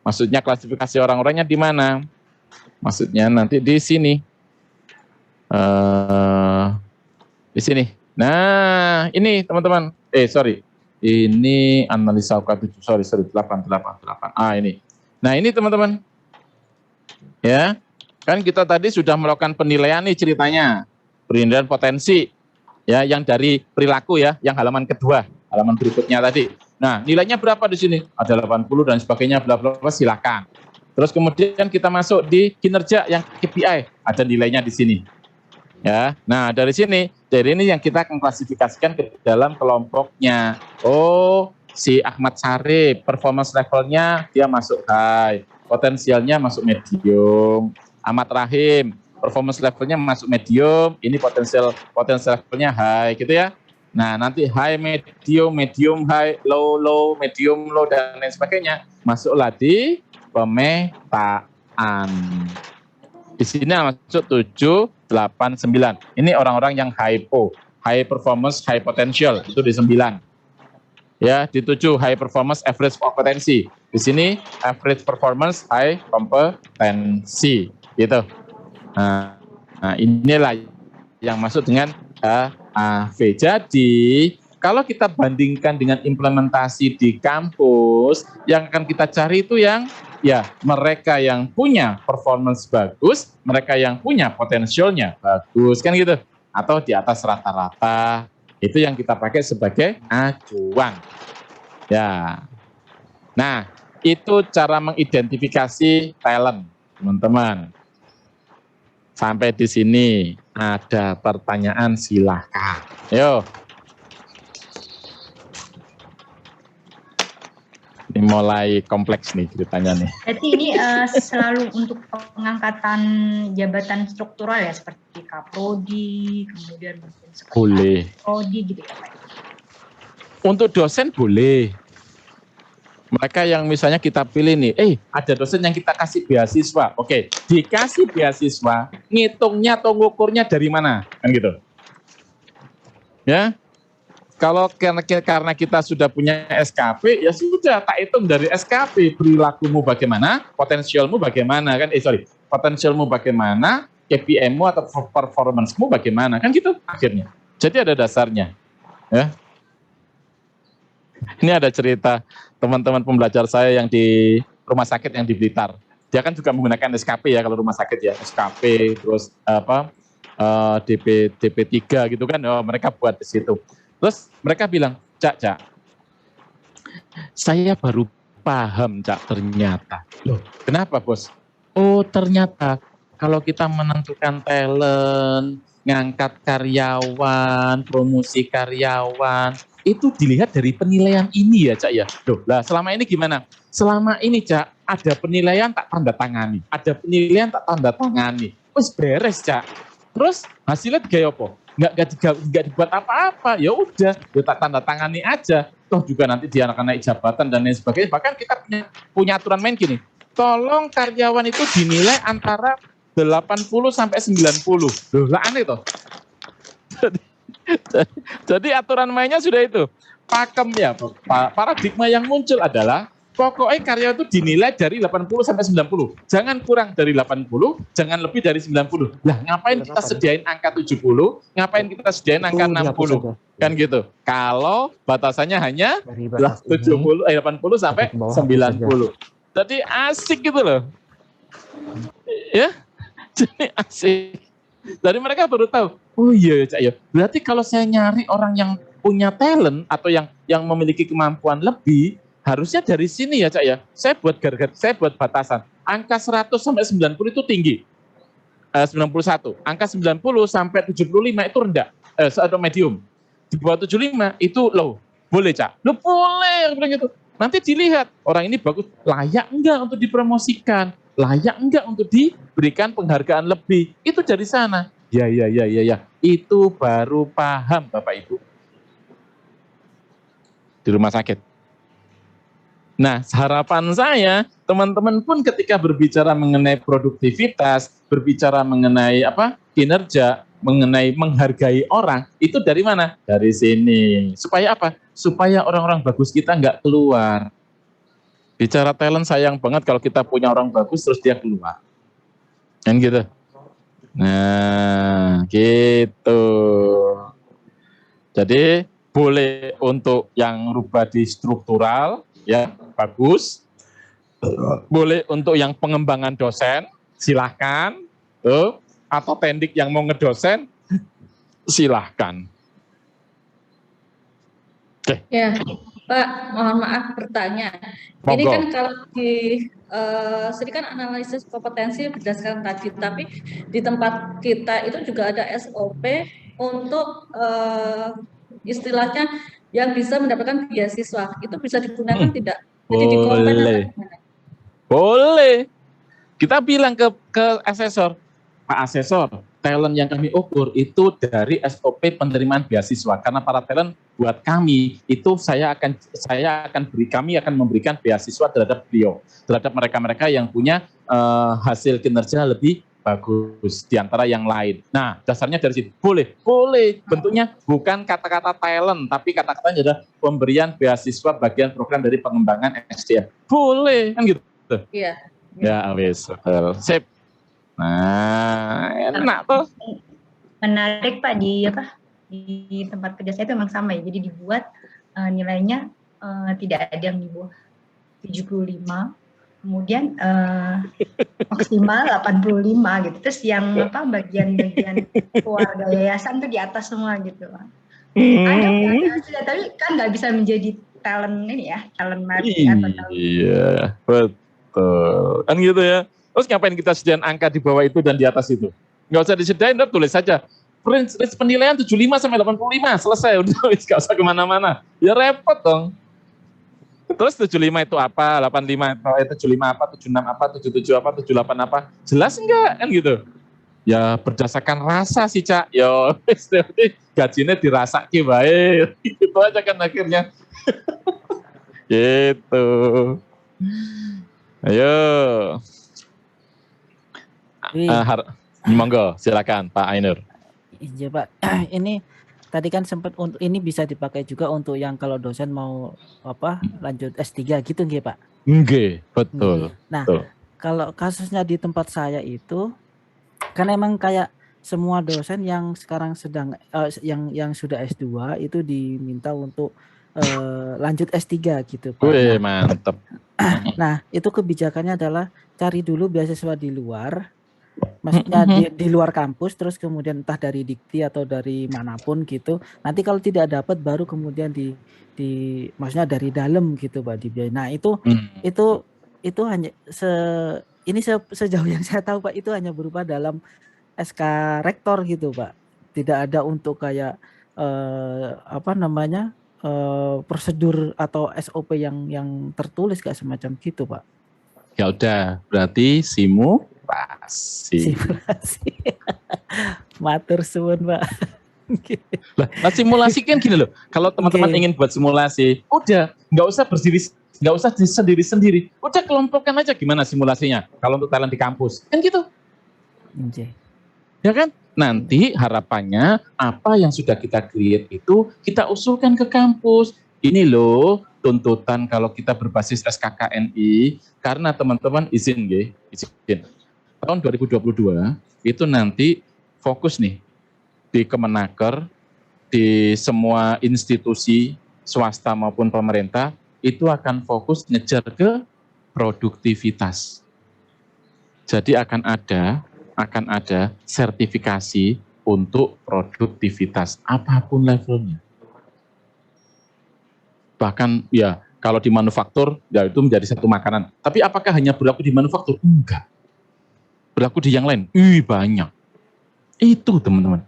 Maksudnya klasifikasi orang-orangnya di mana? Maksudnya nanti di sini. Di sini. Nah, ini teman-teman. Ini analisa UK7. Sorry, 8. Ini. Nah, ini teman-teman. Ya. Kan kita tadi sudah melakukan penilaian nih ceritanya. Penilaian potensi. Ya, yang dari perilaku ya, yang halaman kedua, halaman berikutnya tadi. Nah, nilainya berapa di sini? Ada 80 dan sebagainya, bla bla bla, silakan. Terus kemudian kita masuk di kinerja yang KPI, ada nilainya di sini. Ya. Nah, dari sini Jadi ini yang kita akan klasifikasikan ke dalam kelompoknya. Oh, si Ahmad Sarip, performance levelnya dia masuk high, potensialnya masuk medium. Ahmad Rahim, performance levelnya masuk medium, ini potensial levelnya high, gitu ya. Nah, nanti high, medium, medium, high, low, low, medium, low, dan lain sebagainya. Masuklah di pemetaan. Di sini masuk 7, 8, 9. Ini orang-orang yang high performance, high potential, itu di 9. Ya, di 7 high performance, average kompetensi. Di sini average performance, high kompetensi, gitu. Nah, inilah yang masuk dengan HAV. Jadi, kalau kita bandingkan dengan implementasi di kampus, yang akan kita cari itu yang ya mereka yang punya performance bagus, mereka yang punya potensialnya bagus, kan gitu. Atau di atas rata-rata, itu yang kita pakai sebagai acuan. Ya. Nah, itu cara mengidentifikasi talent, teman-teman. Sampai di sini ada pertanyaan, silahkan. Yo. Ini mulai kompleks nih ceritanya nih. Berarti ini selalu untuk pengangkatan jabatan struktural ya, seperti Kaprodi, kemudian mungkin seperti boleh. Prodi gitu ya Pak? Untuk dosen boleh. Mereka yang misalnya kita pilih nih, ada dosen yang kita kasih beasiswa. Oke, dikasih beasiswa, ngitungnya atau ngukurnya dari mana? Kan gitu. Ya. Kalau karena kita sudah punya SKP, ya sudah tak hitung dari SKP, perilakumu bagaimana, potensialmu bagaimana, kan? Potensialmu bagaimana, KPM-mu atau performance-mu bagaimana, kan gitu akhirnya. Jadi ada dasarnya, ya. Ini ada cerita teman-teman pembelajar saya yang di rumah sakit yang di Blitar. Dia kan juga menggunakan SKP ya kalau rumah sakit ya, SKP terus DP3 gitu kan, mereka buat di situ. Terus mereka bilang, Cak, saya baru paham, Cak, ternyata. Loh, kenapa, Bos? Oh, ternyata kalau kita menentukan talent, ngangkat karyawan, promosi karyawan, itu dilihat dari penilaian ini ya, Cak, ya. Loh, lah selama ini gimana? Selama ini, Cak, ada penilaian tak tanda tangani, ada penilaian tak tanda tangani. Wes beres, Cak. Terus hasilnya gaya apa? Nggak dibuat apa-apa, ya udah, ya tak tanda tangani aja. Toh juga nanti dia akan naik jabatan dan lain sebagainya. Bahkan kita punya aturan main gini, tolong karyawan itu dinilai antara 80 sampai 90. Loh, lah aneh toh. Jadi aturan mainnya sudah itu. Pakem ya, paradigma yang muncul adalah pokoknya karya itu dinilai dari 80 sampai 90. Jangan kurang dari 80, jangan lebih dari 90. Lah ngapain kita sediain angka 70, ngapain kita sediain angka 60? Kan gitu. Kalau batasannya hanya 80 sampai 90. Jadi asik gitu loh. Ya. Jadi asik. Dari mereka baru tahu, oh iya Cak ya. Berarti kalau saya nyari orang yang punya talent atau yang memiliki kemampuan lebih, harusnya dari sini ya Cak ya. Saya buat batasan. Angka 100 sampai 90 itu tinggi. 91. Angka 90 sampai 75 itu rendah. Atau medium. Di bawah 75 itu low. Boleh Cak? Loh boleh, bilang gitu. Nanti dilihat orang ini bagus, layak enggak untuk dipromosikan, layak enggak untuk diberikan penghargaan lebih. Itu dari sana. Ya. Itu baru paham Bapak Ibu. Di rumah sakit. Nah, harapan saya, teman-teman pun ketika berbicara mengenai produktivitas, berbicara mengenai kinerja, mengenai menghargai orang, itu dari mana? Dari sini. Supaya apa? Supaya orang-orang bagus kita nggak keluar. Bicara talent sayang banget kalau kita punya orang bagus terus dia keluar. Kan gitu. Nah, gitu. Jadi, boleh untuk yang rubah di struktural, ya bagus. Boleh untuk yang pengembangan dosen, silahkan. Atau tendik yang mau ngedosen, silahkan. Oke. Ya, Pak, mohon maaf bertanya. Monggo. Ini kan kalau di sini kan analisis kompetensi berdasarkan tadi, tapi di tempat kita itu juga ada SOP untuk istilahnya yang bisa mendapatkan beasiswa itu bisa digunakan tidak? Jadi di konten atau Boleh. gimana? Boleh. Kita bilang ke asesor, Pak Asesor, talent yang kami ukur itu dari SOP penerimaan beasiswa. Karena para talent buat kami itu kami akan memberikan beasiswa terhadap beliau, terhadap mereka-mereka yang punya hasil kinerja lebih bagus di antara yang lain. Nah, dasarnya dari situ. Boleh. Bentuknya bukan kata-kata talent, tapi kata-katanya adalah pemberian beasiswa bagian program dari pengembangan SDM. Boleh, kan gitu. Iya. Ya, wis. Sip. Nah, enak tuh. Menarik Pak, di tempat kerja saya itu memang sama ya. Jadi dibuat nilainya tidak ada yang di bawah 75, kemudian maksimal 85 gitu. Terus yang bagian-bagian keluarga yayasan tuh di atas semua gitu Pak. Ada tapi kan nggak bisa menjadi talent ini ya, talent merit atau talent. Iya, betul. Kan gitu ya. Terus ngapain kita sediain angka di bawah itu dan di atas itu? Nggak usah disediain, udah tulis saja. Range penilaian 75 sampai 85, selesai. Udah, nggak usah kemana-mana. Ya repot dong. Terus 75 itu apa, 85 itu 75 apa, 76 apa, 77 apa, 78 apa. Jelas enggak? Kan gitu. Ya berdasarkan rasa sih, Cak. Yo, gajinya dirasake bae. Itu aja kan akhirnya. Gitu. Ayo. Monggo, silakan Pak Ainur. Iya Pak, ini tadi kan sempat untuk ini bisa dipakai juga untuk yang kalau dosen mau lanjut S3 gitu nggih Pak? Nggih, betul. Nah, betul. Kalau kasusnya di tempat saya itu kan emang kayak semua dosen yang sekarang sedang yang sudah S2 itu diminta untuk lanjut S3 gitu Pak. Wih, mantep. Nah, itu kebijakannya adalah cari dulu beasiswa di luar. Maksudnya di luar kampus, terus kemudian entah dari Dikti atau dari manapun gitu. Nanti kalau tidak dapat baru kemudian maksudnya dari dalam gitu Pak dibiayai. Nah itu hanya sejauh yang saya tahu Pak itu hanya berupa dalam SK rektor gitu Pak. Tidak ada untuk kayak prosedur atau SOP yang tertulis kayak semacam gitu Pak. Ya udah, berarti simulasi. Matur suwun Pak. Nah, simulasi kan gini loh. Kalau teman-teman ingin buat simulasi, udah nggak usah sendiri-sendiri. Udah kelompokkan aja gimana simulasinya. Kalau untuk talent di kampus, kan gitu. Ya kan? Nanti harapannya apa yang sudah kita create itu kita usulkan ke kampus. Ini loh tuntutan kalau kita berbasis SKKNI, karena teman-teman izin. Tahun 2022 itu nanti fokus nih di Kemenaker, di semua institusi swasta maupun pemerintah itu akan fokus ngejar ke produktivitas. Jadi akan ada sertifikasi untuk produktivitas apapun levelnya. Bahkan ya kalau di manufaktur ya itu menjadi satu makanan. Tapi apakah hanya berlaku di manufaktur? Enggak. Berlaku di yang lain. Banyak. Itu teman-teman.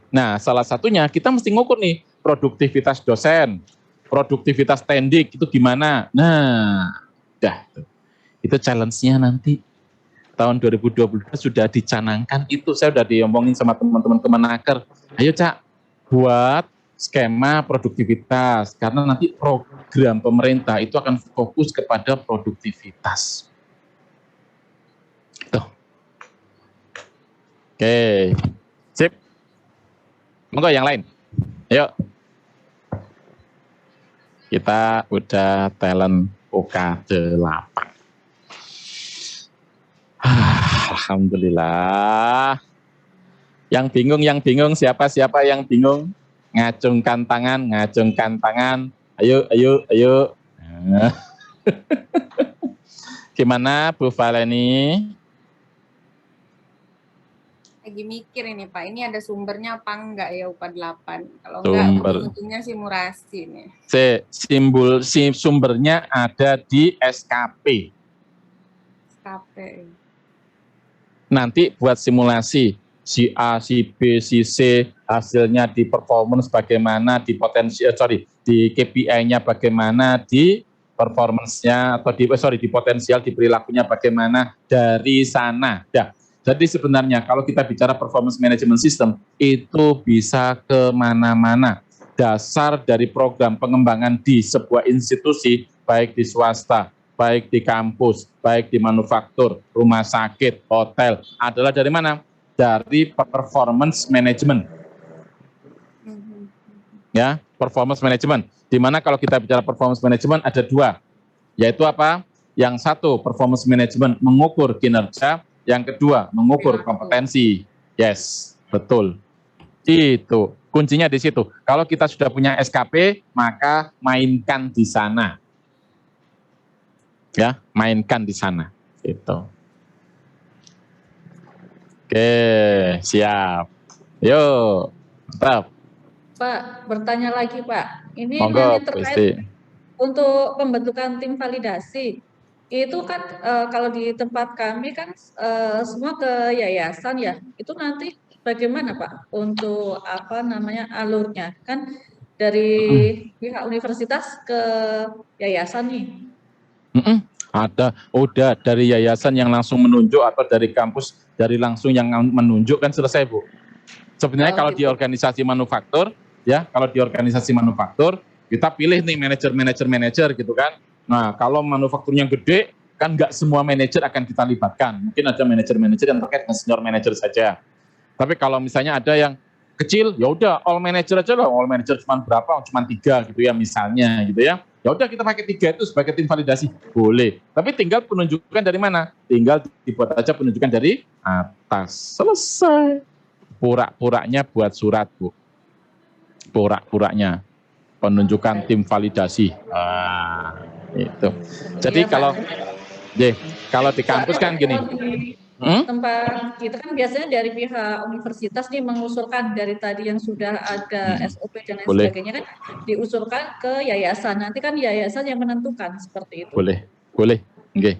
Nah salah satunya kita mesti ngukur nih produktivitas dosen, produktivitas tendik itu gimana. Nah itu challenge-nya nanti tahun 2022 sudah dicanangkan itu. Saya sudah diomongin sama teman-teman Kemenaker. Ayo Cak, buat skema produktivitas, karena nanti program pemerintah itu akan fokus kepada produktivitas. Tuh. Oke, sip. Monggo yang lain. Ayo. Kita udah talent UK8. Alhamdulillah. Yang bingung siapa yang bingung? Ngacungkan tangan. Ayo. Nah. Gimana Bu Valeni? Lagi mikir ini Pak, ini ada sumbernya apa enggak ya UPA 8? Kalau enggak, ujung-ujungnya simulasi nih. Sumbernya ada di SKP. SKP. Nanti buat simulasi si A, si B, si C, hasilnya di performance bagaimana, di di KPI-nya bagaimana, di performance-nya atau di potensial, di perilakunya bagaimana dari sana. Ya. Jadi sebenarnya kalau kita bicara performance management system itu bisa kemana-mana. Dasar dari program pengembangan di sebuah institusi, baik di swasta, baik di kampus, baik di manufaktur, rumah sakit, hotel, adalah dari mana? Dari performance management. Ya, performance management. Di mana kalau kita bicara performance management ada dua, yaitu apa? Yang satu, performance management mengukur kinerja, yang kedua, mengukur kompetensi. Yes, betul. Itu kuncinya di situ. Kalau kita sudah punya SKP, maka mainkan di sana. Ya, mainkan di sana. Itu. Oke, siap. Yuk, tetap. Pak, bertanya lagi Pak. Ini Monggo, terkait untuk pembentukan tim validasi. Itu kan kalau di tempat kami kan semua ke yayasan ya. Itu nanti bagaimana Pak untuk alurnya? Kan dari pihak universitas ke yayasan nih. Ada, udah dari yayasan yang langsung menunjuk atau dari kampus dari langsung yang menunjuk kan selesai Bu. Sebenarnya kalau gitu. Di organisasi manufaktur ya, kalau di organisasi manufaktur kita pilih nih manajer gitu kan. Nah kalau manufakturnya gede kan nggak semua manajer akan kita libatkan. Mungkin ada manajer-manajer yang terkait dengan senior manajer saja. Tapi kalau misalnya ada yang kecil, ya udah all manager aja lah. All manager cuma berapa? Cuma 3 gitu ya misalnya gitu ya. Ya udah kita pakai 3 itu sebagai tim validasi, boleh. Tapi tinggal penunjukan dari mana? Tinggal dibuat aja penunjukan dari atas. Selesai. Pura-puranya buat surat Bu. Pura-puranya penunjukan tim validasi. Itu. Jadi kalau di kampus kan gini. Tempat kita kan biasanya dari pihak universitas nih mengusulkan dari tadi yang sudah ada SOP dan lain sebagainya kan diusulkan ke yayasan. Nanti kan yayasan yang menentukan seperti itu. Boleh. Okay.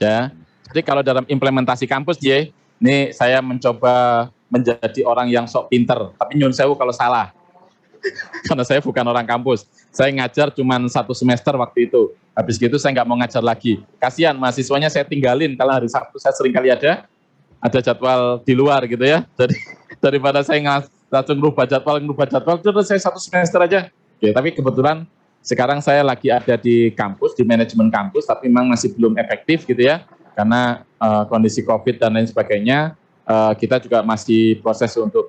Ya. Jadi kalau dalam implementasi kampus ini saya mencoba menjadi orang yang sok pinter, tapi nyun sewu kalau salah. Karena saya bukan orang kampus. Saya ngajar cuma 1 semester waktu itu. Habis gitu saya nggak mau ngajar lagi. Kasihan mahasiswanya saya tinggalin. Kalau hari Sabtu saya sering kali ada jadwal di luar gitu ya. Jadi daripada saya langsung ngerubah jadwal, terus saya 1 semester aja. Oke, tapi kebetulan sekarang saya lagi ada di kampus, di manajemen kampus, tapi memang masih belum efektif gitu ya. Karena kondisi COVID dan lain sebagainya, kita juga masih proses untuk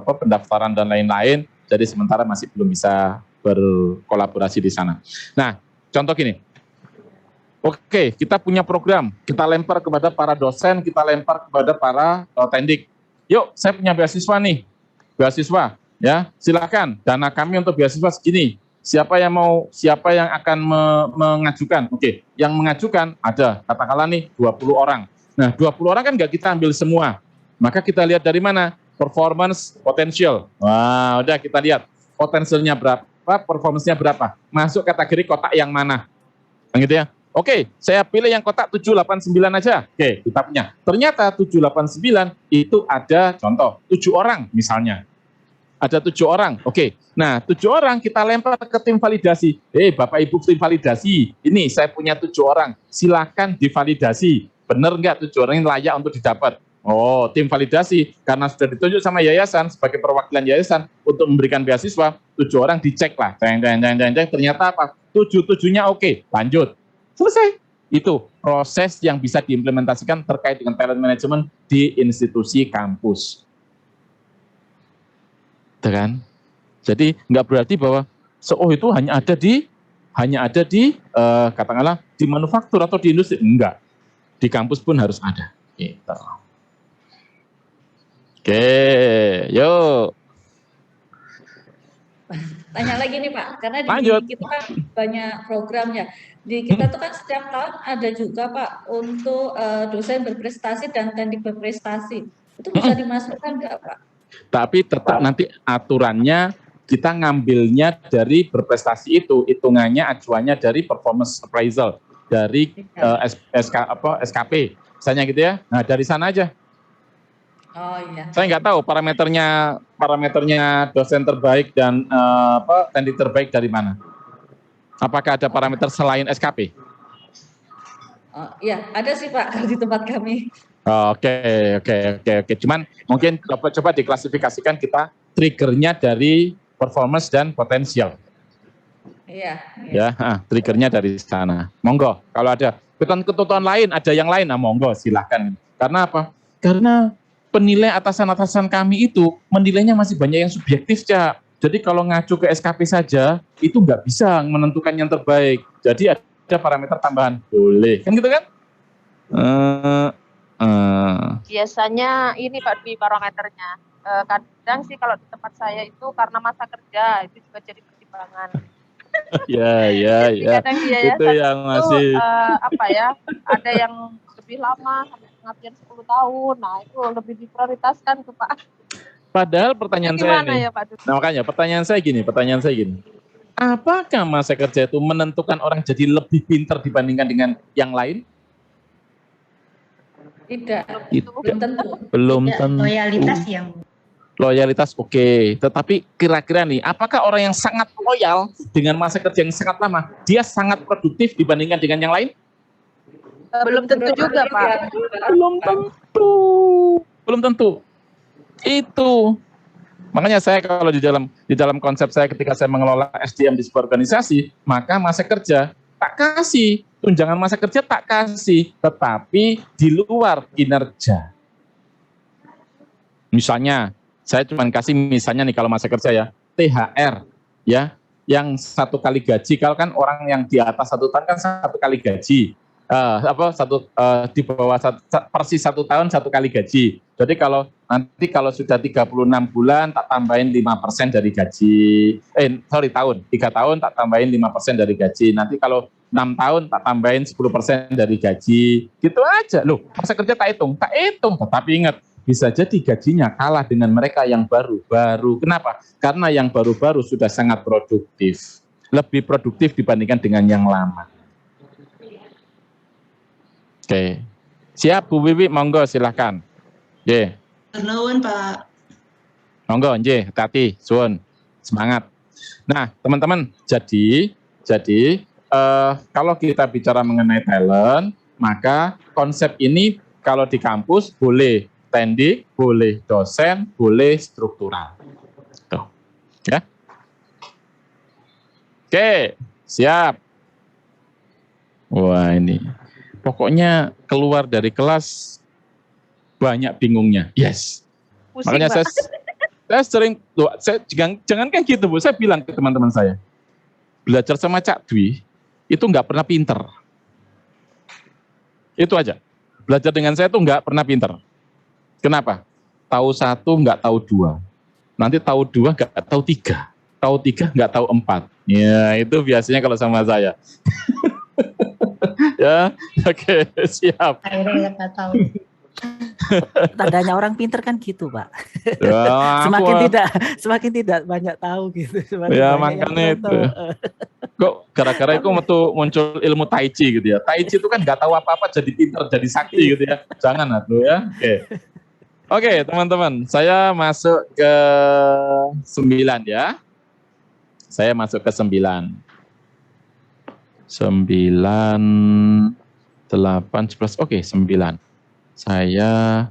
pendaftaran dan lain-lain. Jadi sementara masih belum bisa berkolaborasi di sana. Nah, contoh gini. Oke, kita punya program, kita lempar kepada para dosen, kita lempar kepada para tendik. Yuk, saya punya beasiswa nih. Beasiswa, ya, silakan. Dana kami untuk beasiswa segini. Siapa yang akan mengajukan? Oke, yang mengajukan ada, katakanlah nih 20 orang. Nah, 20 orang kan nggak kita ambil semua. Maka kita lihat dari mana? Performance potential. Wah, udah kita lihat potensialnya berapa, performance-nya berapa. Masuk kategori kotak yang mana. Gitu ya. Oke, saya pilih yang kotak 789 aja. Oke, kita punya. Ternyata 789 itu ada contoh 7 orang misalnya. Ada 7 orang. Oke. Nah, 7 orang kita lempar ke tim validasi. Bapak Ibu tim validasi, ini saya punya 7 orang. Silakan divalidasi. Benar nggak 7 orang ini layak untuk didapat? Oh, tim validasi karena sudah ditunjuk sama yayasan sebagai perwakilan yayasan untuk memberikan beasiswa, 7 orang dicek lah. Ternyata apa? 7-7-nya oke, lanjut. Selesai. Itu proses yang bisa diimplementasikan terkait dengan talent management di institusi kampus. Kan? Jadi nggak berarti bahwa itu hanya ada di katakanlah di manufaktur atau di industri. Enggak. Di kampus pun harus ada. Gitu. Oke, yuk. Tanya lagi nih Pak, karena di kita kan banyak programnya. Di kita tuh kan setiap tahun ada juga Pak untuk dosen berprestasi dan tendik berprestasi. Itu bisa dimasukkan nggak Pak? Tapi tetap nanti aturannya kita ngambilnya dari berprestasi itu, hitungannya acuannya dari performance appraisal, dari SKP, misalnya gitu ya. Nah dari sana aja. Oh iya. Saya nggak tahu parameternya dosen terbaik dan tendik terbaik dari mana. Apakah ada parameter selain SKP? Oh, iya, ada sih Pak kalau di tempat kami. Oke. Cuman mungkin coba diklasifikasikan kita triggernya dari performance dan potensial. Iya. Ya, triggernya dari sana. Monggo, kalau ada ketentuan lain, ada yang lain, monggo silahkan. Karena apa? Karena penilai atasan-atasan kami itu menilainya masih banyak yang subjektif, Cak. Jadi kalau ngacu ke SKP saja, itu nggak bisa menentukan yang terbaik. Jadi ada parameter tambahan, boleh. Kan gitu kan? Biasanya ini Pak Dwi parameternya. Kadang sih kalau di tempat saya itu karena masa kerja, itu juga jadi pertimbangan. Ya. Kadang di yayasan Itu yang masih ada yang lebih lama sampai pengabdian 10 tahun. Nah, itu lebih diprioritaskan tuh Pak. Padahal pertanyaan saya nih. Ya, Pak Dwi? Nah, makanya pertanyaan saya gini. Apakah masa kerja itu menentukan orang jadi lebih pintar dibandingkan dengan yang lain? Tidak. Belum tentu. Loyalitas yang Loyalitas oke. Tetapi kira-kira nih, apakah orang yang sangat loyal dengan masa kerja yang sangat lama, dia sangat produktif dibandingkan dengan yang lain? Belum tentu juga, Pak. Belum tentu. Itu. Makanya saya kalau di dalam konsep saya ketika saya mengelola SDM di sebuah organisasi, maka masa kerja tak kasih, tunjangan masa kerja tak kasih, tetapi di luar kinerja. Misalnya, saya cuma kasih misalnya nih kalau masa kerja ya, THR ya, yang 1 kali gaji. Kalau kan orang yang di atas 1 tahun kan 1 kali gaji. Di bawah persis 1 tahun 1 kali gaji. Jadi kalau sudah 36 bulan tak tambahin 5% dari gaji. Tahun. 3 tahun tak tambahin 5% dari gaji. Nanti kalau 6 tahun tak tambahin 10% dari gaji. Gitu aja. Loh, masa kerja tak hitung. Tetapi ingat, bisa jadi gajinya kalah dengan mereka yang baru-baru. Kenapa? Karena yang baru-baru sudah sangat produktif. Lebih produktif dibandingkan dengan yang lama. Oke. Siap Bu Wiwi, monggo silahkan. Nggih. Nuwun, Pak. Monggo nggih, hati-hati, suwun. Semangat. Nah, teman-teman, jadi kalau kita bicara mengenai talent, maka konsep ini kalau di kampus boleh tendik, boleh dosen, boleh struktural. Tuh. Ya. Oke, siap. Wah, ini. Pokoknya keluar dari kelas banyak bingungnya. Yes. Pusing, Makanya Pak. saya sering, jangan kayak gitu Bu, saya bilang ke teman-teman saya, belajar sama Cak Dwi, itu nggak pernah pinter. Itu aja. Belajar dengan saya itu nggak pernah pinter. Kenapa? Tahu 1, nggak tahu 2. Nanti tahu 2, nggak tahu 3. Tahu 3, nggak tahu 4. Ya, itu biasanya kalau sama saya. Ya, oke, siap. akhirnya nggak tahu. Tandanya orang pinter kan gitu, Pak. Ya, semakin tidak banyak tahu gitu. Ya, makanya itu. Kok gara-gara itu muncul ilmu Tai Chi gitu ya. Tai Chi itu kan nggak tahu apa-apa jadi pinter, jadi sakti gitu ya. Jangan atuh ya. Oke, teman-teman, saya masuk ke 9 ya. Saya masuk ke 9. 9, 8, 11, oke 9. Saya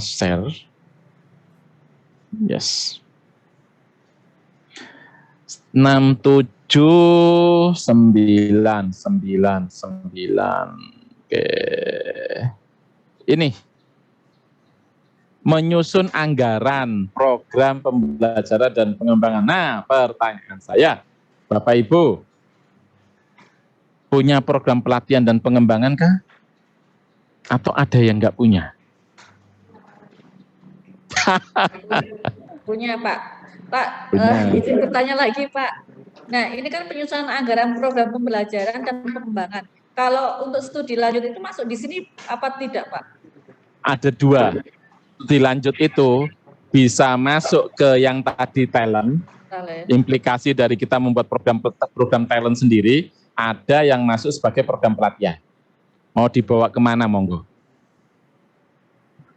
share. Yes. 6, 7, 9. Oke. Ini. Menyusun anggaran program pembelajaran dan pengembangan. Nah, pertanyaan saya, Bapak Ibu, punya program pelatihan dan pengembangan kah? Atau ada yang nggak punya? Punya Pak. Pak, Punya. izin bertanya lagi Pak. Nah, ini kan penyusunan anggaran program pembelajaran dan pengembangan. Kalau untuk studi lanjut itu masuk di sini apa tidak Pak? Ada 2. Studi lanjut itu bisa masuk ke yang tadi talent, implikasi dari kita membuat program talent sendiri. Ada yang masuk sebagai program pelatihan. Mau dibawa kemana, monggo?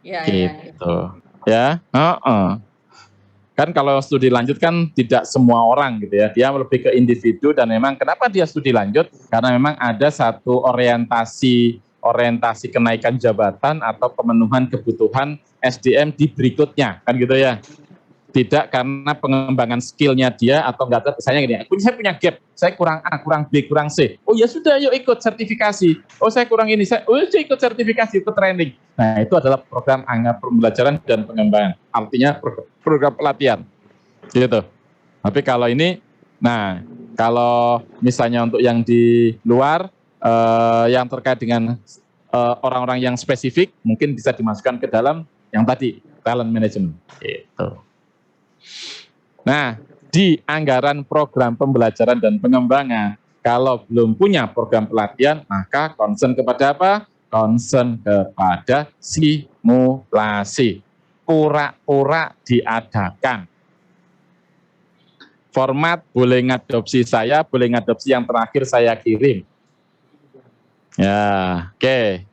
Ya, gitu. Ya, kan kalau studi lanjut kan tidak semua orang gitu ya, dia lebih ke individu dan memang kenapa dia studi lanjut karena memang ada satu orientasi kenaikan jabatan atau pemenuhan kebutuhan SDM di berikutnya kan gitu ya. Tidak karena pengembangan skillnya dia atau enggak ada misalnya gini, saya punya gap, saya kurang A, kurang B, kurang C. Oh ya sudah, yuk ikut sertifikasi. Oh saya kurang ini, saya ikut sertifikasi, ikut training. Nah itu adalah program pembelajaran dan pengembangan. Artinya program pelatihan. Gitu. Tapi kalau ini, nah kalau misalnya untuk yang di luar, yang terkait dengan orang-orang yang spesifik, mungkin bisa dimasukkan ke dalam yang tadi, talent management. Gitu. Nah, di anggaran program pembelajaran dan pengembangan, kalau belum punya program pelatihan, maka concern kepada apa? Concern kepada simulasi. Pura-pura diadakan. Format boleh ngadopsi saya, boleh ngadopsi yang terakhir saya kirim. Ya, oke.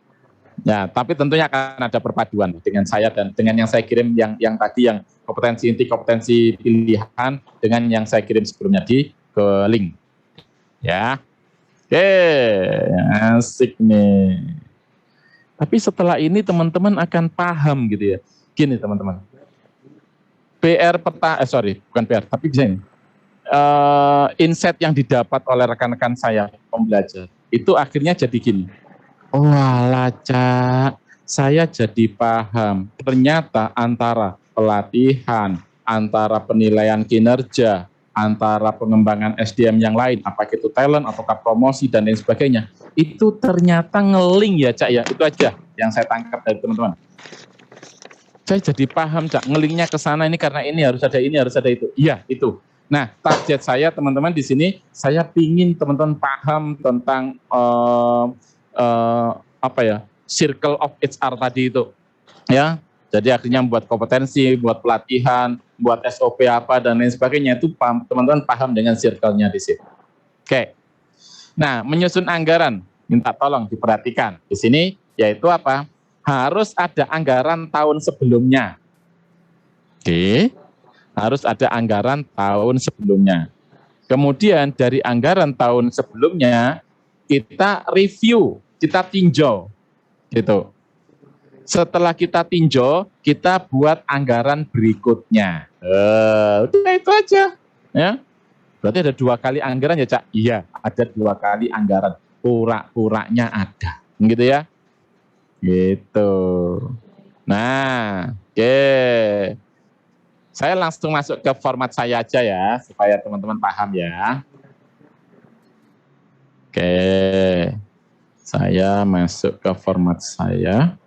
Ya, tapi tentunya akan ada perpaduan dengan saya dan dengan yang saya kirim yang tadi yang kompetensi inti, kompetensi pilihan dengan yang saya kirim sebelumnya ke link. Ya. Oke, asik nih. Tapi setelah ini teman-teman akan paham gitu ya. Gini teman-teman. bukan PR, tapi bisa ini. Insight yang didapat oleh rekan-rekan saya pembelajar itu akhirnya jadi gini. Oh alah, Cak, saya jadi paham. Ternyata antara pelatihan, antara penilaian kinerja, antara pengembangan SDM yang lain, apakah itu talent ataukah promosi dan lain sebagainya, itu ternyata ngeling ya, Cak ya. Itu aja yang saya tangkap dari teman-teman. Saya jadi paham, Cak, ngelingnya ke sana ini karena ini harus ada itu. Iya, itu. Nah, target saya teman-teman di sini, saya pingin teman-teman paham tentang circle of HR tadi itu, ya. Jadi akhirnya buat kompetensi, buat pelatihan, buat SOP apa dan lain sebagainya itu teman-teman paham dengan circle-nya di situ. Oke. Nah, menyusun anggaran, minta tolong diperhatikan di sini, yaitu apa? Harus ada anggaran tahun sebelumnya. Oke. Harus ada anggaran tahun sebelumnya. Kemudian dari anggaran tahun sebelumnya kita review, kita tinjau, gitu. Setelah kita tinjau, kita buat anggaran berikutnya. Udah itu aja, ya. Berarti ada 2 kali anggaran ya, Cak? Iya, ada 2 kali anggaran. Pura-puranya ada, gitu ya. Gitu. Nah, oke. Saya langsung masuk ke format saya aja ya, supaya teman-teman paham ya. Oke, saya masuk ke format saya.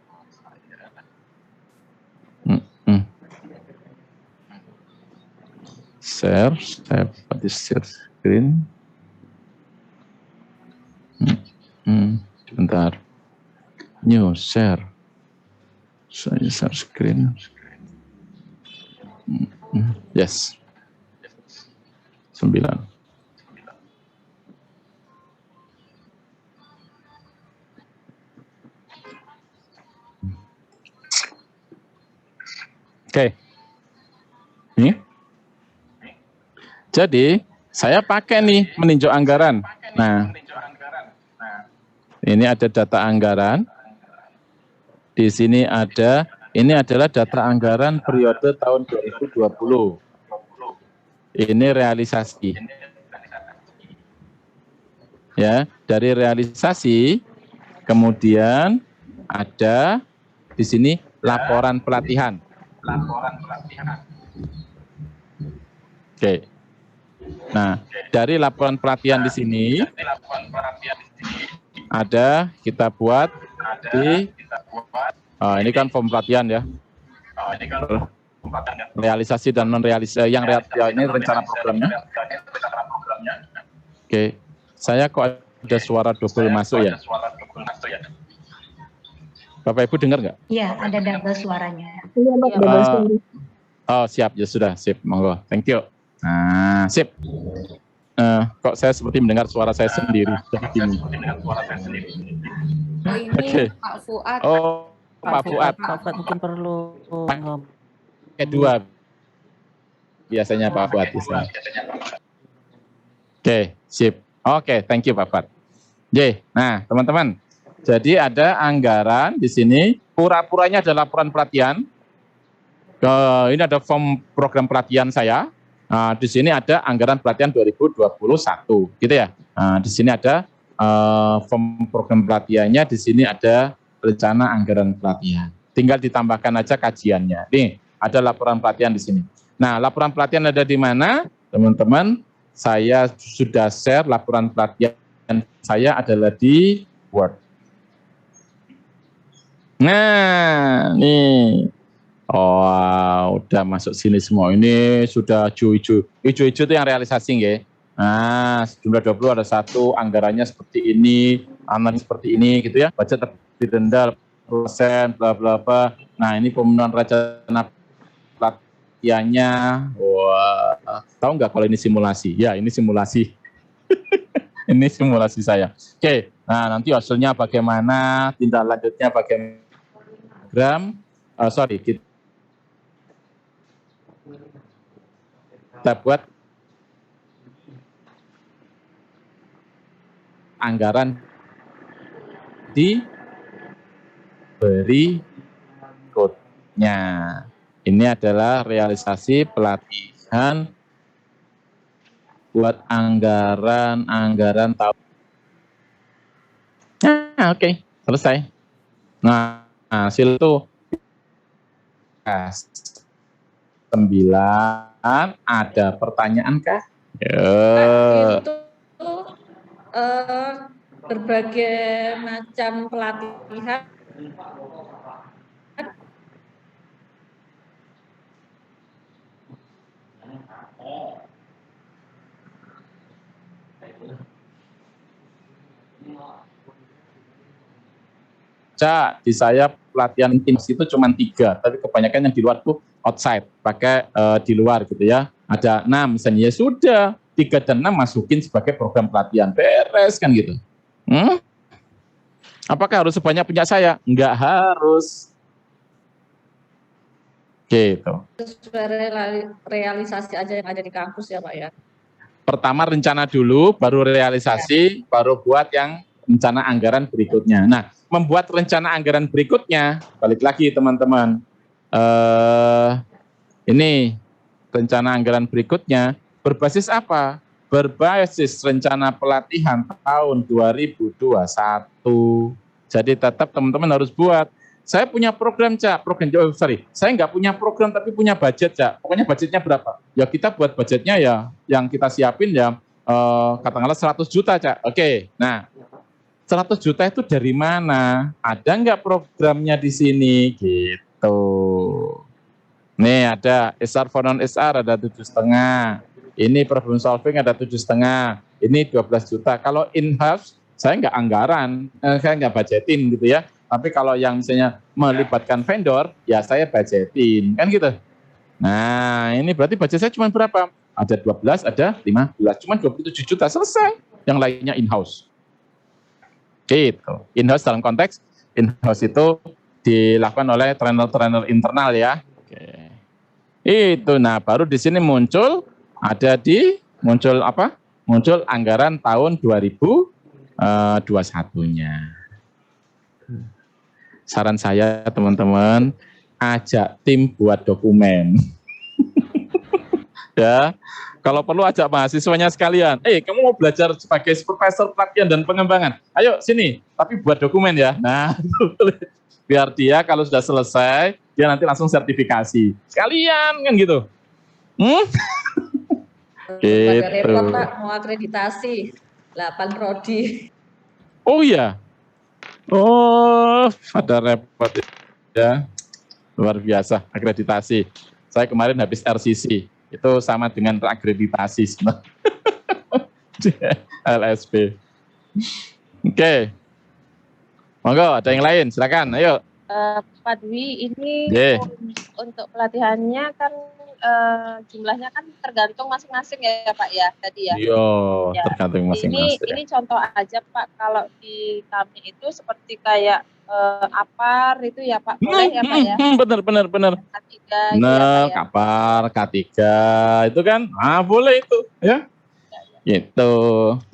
Share, saya buat di share screen. Sebentar. New share. Saya share screen. Yes. 9. Oke. Ini. Jadi, saya pakai nih meninjau anggaran. Nah, ini ada data anggaran. Di sini ada, ini adalah data anggaran periode tahun 2020. Ini realisasi. Ya, dari realisasi, kemudian ada di sini laporan pelatihan. Oke. Nah, dari laporan pelatihan di sini ada kita buat di ini kan form pelatihan ya. Realisasi dan non realisasi yang ini rencana programnya. Oke. Saya kok ada suara double masuk ya? Bapak Ibu dengar nggak? Iya, ada double suaranya. Oh siap, ya sudah, sip, monggo, thank you. Nah, sip. Kok saya seperti mendengar suara saya sendiri. Oh, ini Oke. Pak Fuad. Pak Fuad. Pak Fuad mungkin perlu Kedua biasanya Pak Fuad bisa. Oke, sip. Oke, thank you Pak Fuad. Nah teman-teman, jadi ada anggaran di sini, pura-puranya ada laporan pelatihan. Ini ada form program pelatihan saya. Nah, di sini ada anggaran pelatihan 2021, gitu ya. Nah, di sini ada form program pelatihannya, di sini ada rencana anggaran pelatihan. Tinggal ditambahkan aja kajiannya. Nih, ada laporan pelatihan di sini. Nah, laporan pelatihan ada di mana? Teman-teman, saya sudah share laporan pelatihan saya adalah di Word. Nah, nih. Oh, udah masuk sini semua. Ini sudah hijau-hijau. Hijau-hijau itu yang realisasi, nggih. Nah, jumlah 20 ada satu, anggarannya seperti ini, aman seperti ini, gitu ya. Budget lebih rendah, persen, bla bla bla. Nah, ini pemenuhan rencana pelatihannya. Wah, tahu nggak kalau ini simulasi? Ya, ini simulasi. Ini simulasi saya. Oke, nah nanti hasilnya bagaimana, tindak lanjutnya bagaimana. Kita buat anggaran di berikutnya. Ini adalah realisasi pelatihan buat anggaran tahun. Nah, oke, selesai. Nah, hasil itu 9. Ada pertanyaan kah? Itu berbagai macam pelatihan Di saya pelatihan Teams itu cuma 3, tapi kebanyakan yang di luar tuh outside, pakai di luar gitu ya. Ada 6 misalnya, ya sudah 3 dan 6 masukin sebagai program pelatihan, beres kan gitu. Apakah harus sebanyak punya saya? Enggak harus. Gitu. sesuai realisasi aja yang ada di kampus ya Pak ya. Pertama rencana dulu, baru realisasi, baru buat yang rencana anggaran berikutnya. Nah, membuat rencana anggaran berikutnya, balik lagi teman-teman. Ini rencana anggaran berikutnya berbasis apa? Berbasis rencana pelatihan tahun 2021. Jadi tetap teman-teman harus buat. Saya punya program, Cak. Saya nggak punya program tapi punya budget, Cak. Pokoknya budgetnya berapa? Ya kita buat budgetnya ya, yang kita siapin ya, katakanlah 100 juta, Cak. Oke, nah 100 juta itu dari mana? Ada nggak programnya di sini? Gitu. Nih ada SR for non-SR ada 7,5. Ini problem solving ada 7,5. Ini 12 juta. Kalau in-house, saya nggak anggaran, saya nggak budgetin gitu ya. Tapi kalau yang misalnya melibatkan vendor, ya saya budgetin, kan gitu. Nah, ini berarti budget saya cuma berapa? Ada 12, ada 15, cuma 27 juta, selesai. Yang lainnya in-house. Gitu. In-house dalam konteks, in-house itu dilakukan oleh trainer-trainer internal ya. Oke. Itu, nah baru di sini muncul Muncul anggaran tahun 2021-nya. Saran saya teman-teman, ajak tim buat dokumen. Ya, kalau perlu ajak mahasiswanya sekalian. Kamu mau belajar sebagai supervisor pelatihan dan pengembangan? Ayo sini, tapi buat dokumen ya. Nah, biar dia kalau sudah selesai, dia nanti langsung sertifikasi. Sekalian kan gitu. Pada repot Pak, mau akreditasi 8 prodi. Oh iya. Oh, pada repot ya. Luar biasa akreditasi. Saya kemarin habis RCC. Itu sama dengan akreditasi. LSP. Oke. Monggo, ada yang lain, silakan. Ayo. Pak Dwi, ini untuk pelatihannya kan jumlahnya kan tergantung masing-masing ya Pak ya tadi ya. Iya, tergantung masing-masing. Ini contoh aja Pak, kalau di kami itu seperti kayak APAR itu ya Pak, boleh ya Pak ya? Benar. K3 itu ya Pak Nah, ya? kapar, K3 itu kan, boleh itu, ya. Gitu.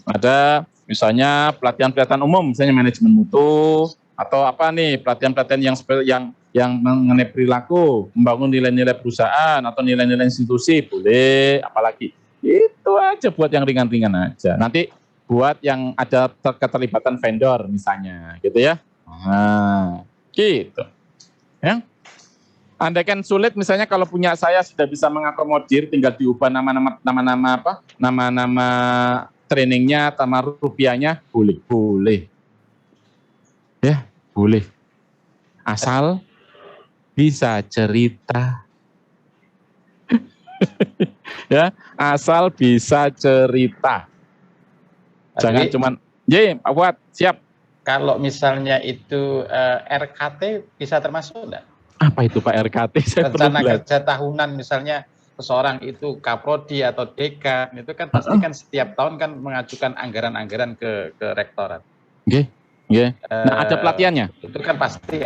Ada misalnya pelatihan-pelatihan umum, misalnya manajemen mutu atau apa nih, pelatihan-pelatihan yang mengenai perilaku, membangun nilai-nilai perusahaan atau nilai-nilai institusi, boleh. Apalagi itu aja buat yang ringan-ringan aja. Nanti buat yang ada keterlibatan vendor misalnya, gitu ya. Nah, gitu. Ya. Andaikan sulit misalnya kalau punya saya sudah bisa mengakomodir, tinggal diubah nama-nama trainingnya, nama rupiahnya, boleh. Ya, boleh. Asal bisa cerita. Ya, asal bisa cerita. Jangan cuman, Pak Fuad, siap. Kalau misalnya itu RKT bisa termasuk enggak? Apa itu Pak RKT? Rencana kerja tahunan misalnya seseorang itu kaprodi atau dekan, itu kan pasti kan setiap tahun kan mengajukan anggaran-anggaran ke rektorat. Oke. Nah, ada pelatihannya? Itu kan pasti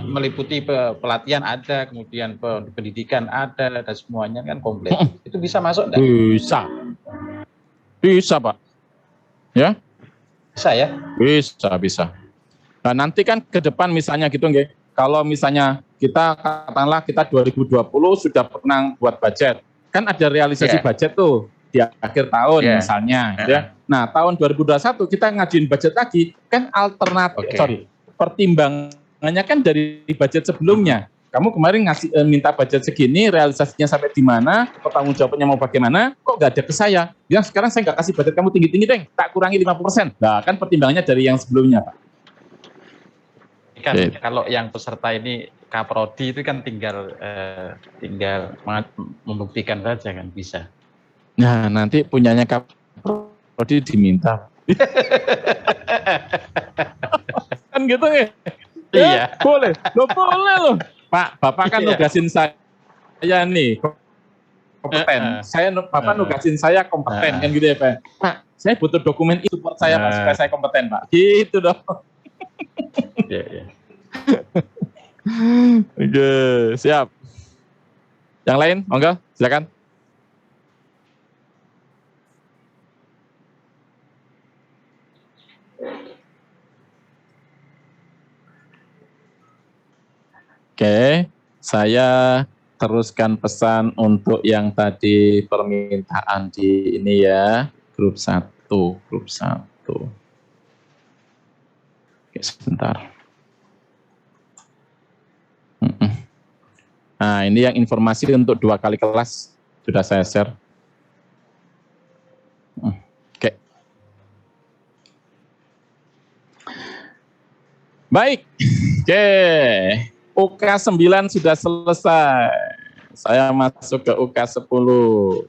meliputi pelatihan ada, kemudian pendidikan ada, dan semuanya kan komplit. Itu bisa masuk enggak? Bisa Pak. Ya? Bisa ya? Bisa. Nah, nanti kan ke depan misalnya gitu nggih. Kalau misalnya kita katakanlah kita 2020 sudah pernah buat budget. Kan ada realisasi budget tuh di akhir tahun misalnya, ya. Nah, tahun 2021 kita ngajuin budget lagi, kan pertimbangannya kan dari budget sebelumnya. Kamu kemarin minta budget segini, realisasinya sampai di mana, pertanggung jawabannya mau bagaimana, kok nggak ada ke saya? Ya sekarang saya nggak kasih budget kamu tinggi-tinggi deh, tak kurangi 50%. Nah, kan pertimbangannya dari yang sebelumnya, Pak. Kan kalau yang peserta ini kaprodi itu kan tinggal membuktikan saja kan bisa. Nah, nanti punyanya kaprodi diminta. Kan gitu ya? Iya. Boleh loh. Pak, Bapak kan nugasin saya nih kompeten. Bapak nugasin saya kompeten kan gitu ya, Pak. Pak, saya butuh dokumen itu buat saya Pak, supaya saya kompeten, Pak. Gitu dong. Iya. Oke, siap. Yang lain, monggo, silakan. Oke, saya teruskan pesan untuk yang tadi permintaan di ini ya, grup 1. Oke, sebentar. Nah, ini yang informasi untuk 2 kali kelas sudah saya share. Oke. Baik. Oke. UK 9 sudah selesai. Saya masuk ke UK 10.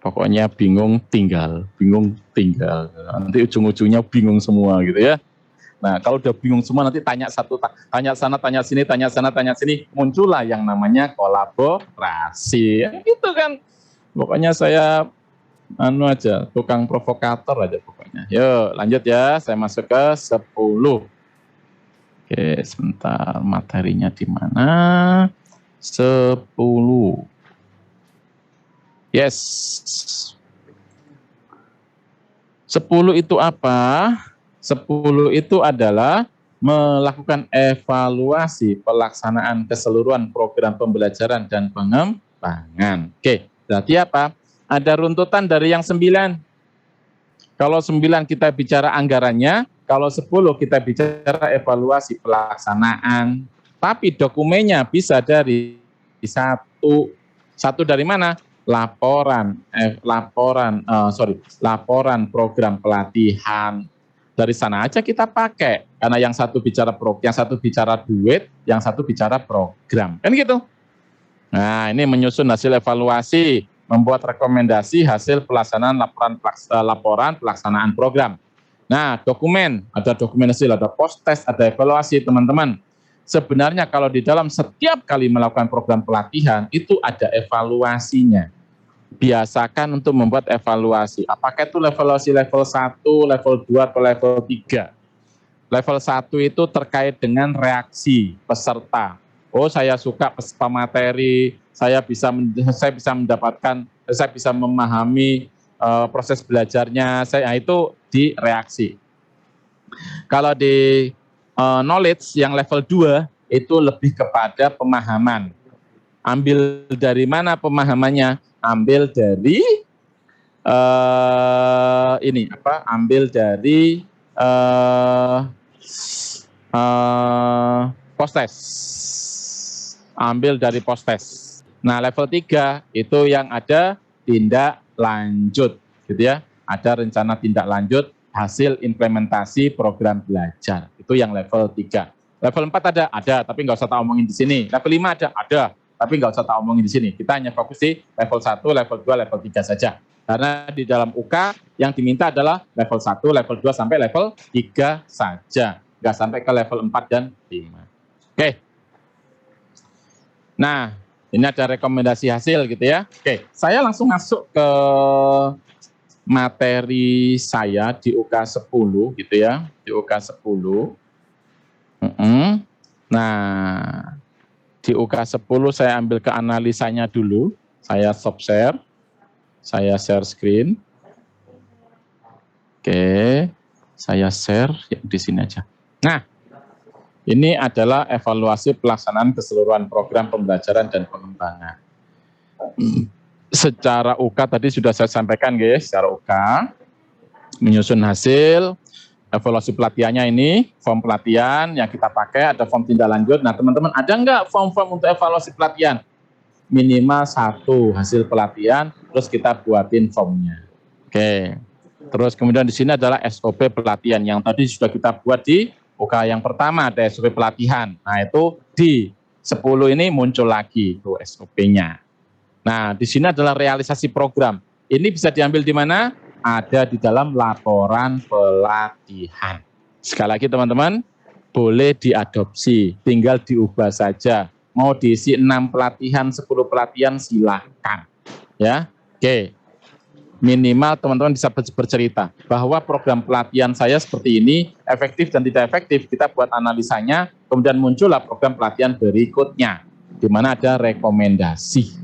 Pokoknya bingung tinggal. Nanti ujung-ujungnya bingung semua gitu ya. Nah, kalau udah bingung semua nanti tanya sana, tanya sini, muncullah yang namanya kolaborasi. Ya, gitu kan. Pokoknya saya tukang provokator aja pokoknya. Yuk, lanjut ya. Saya masuk ke 10. Oke, sebentar, materinya di mana? 10. Yes. 10 itu apa? 10 itu adalah melakukan evaluasi pelaksanaan keseluruhan program pembelajaran dan pengembangan. Oke, berarti apa? Ada runtutan dari yang 9. Kalau 9 kita bicara anggarannya, kalau 10 kita bicara evaluasi pelaksanaan. Tapi dokumennya bisa dari satu dari mana? Laporan program pelatihan. Dari sana aja kita pakai, karena yang satu bicara duit, yang satu bicara program, kan gitu. Nah, ini menyusun hasil evaluasi, membuat rekomendasi hasil pelaksanaan laporan pelaksanaan program. Nah, ada dokumen hasil, ada post test, ada evaluasi, teman-teman. Sebenarnya kalau di dalam setiap kali melakukan program pelatihan, itu ada evaluasinya. Biasakan untuk membuat evaluasi. Apakah itu evaluasi level 1, level 2, atau level 3. Level 1 itu terkait dengan reaksi peserta. Oh, saya suka peserta materi, saya bisa mendapatkan, saya bisa memahami proses belajarnya, itu di reaksi. Kalau di knowledge yang level 2 itu lebih kepada pemahaman. Ambil dari mana pemahamannya? Ambil dari ambil dari post-test. Ambil dari post-test. Nah, level 3 itu yang ada tindak lanjut, gitu ya. Ada rencana tindak lanjut hasil implementasi program belajar. Itu yang level 3. Level 4 ada, tapi nggak usah tak omongin di sini. Level 5 ada, tapi nggak usah tak omongin di sini. Kita hanya fokus di level 1, level 2, level 3 saja. Karena di dalam UK yang diminta adalah level 1, level 2, sampai level 3 saja. Nggak sampai ke level 4 dan 5. Oke. Nah, ini ada rekomendasi hasil gitu ya. Oke, saya langsung masuk ke materi saya di UK 10 gitu ya. Di UK 10. Nah, di UK 10 saya ambil ke analisanya dulu. Saya stop share. Saya share screen. Oke, saya share ya, di sini aja. Nah, ini adalah evaluasi pelaksanaan keseluruhan program pembelajaran dan pengembangan. Secara UK tadi sudah saya sampaikan guys, secara UK, menyusun hasil, evaluasi pelatihannya ini, form pelatihan yang kita pakai, ada form tindak lanjut. Nah teman-teman, ada nggak form-form untuk evaluasi pelatihan? Minimal 1 hasil pelatihan, terus kita buatin formnya. Oke, terus kemudian di sini adalah SOP pelatihan, yang tadi sudah kita buat di UK yang pertama, ada SOP pelatihan. Nah itu di 10 ini muncul lagi itu SOP-nya. Nah di sini adalah realisasi program. Ini bisa diambil di mana? Ada di dalam laporan pelatihan. Sekali lagi teman-teman, boleh diadopsi, tinggal diubah saja. Mau diisi 6 pelatihan, 10 pelatihan, silakan. Ya, oke. Minimal teman-teman bisa bercerita bahwa program pelatihan saya seperti ini, efektif dan tidak efektif, kita buat analisanya, kemudian muncullah program pelatihan berikutnya, di mana ada rekomendasi.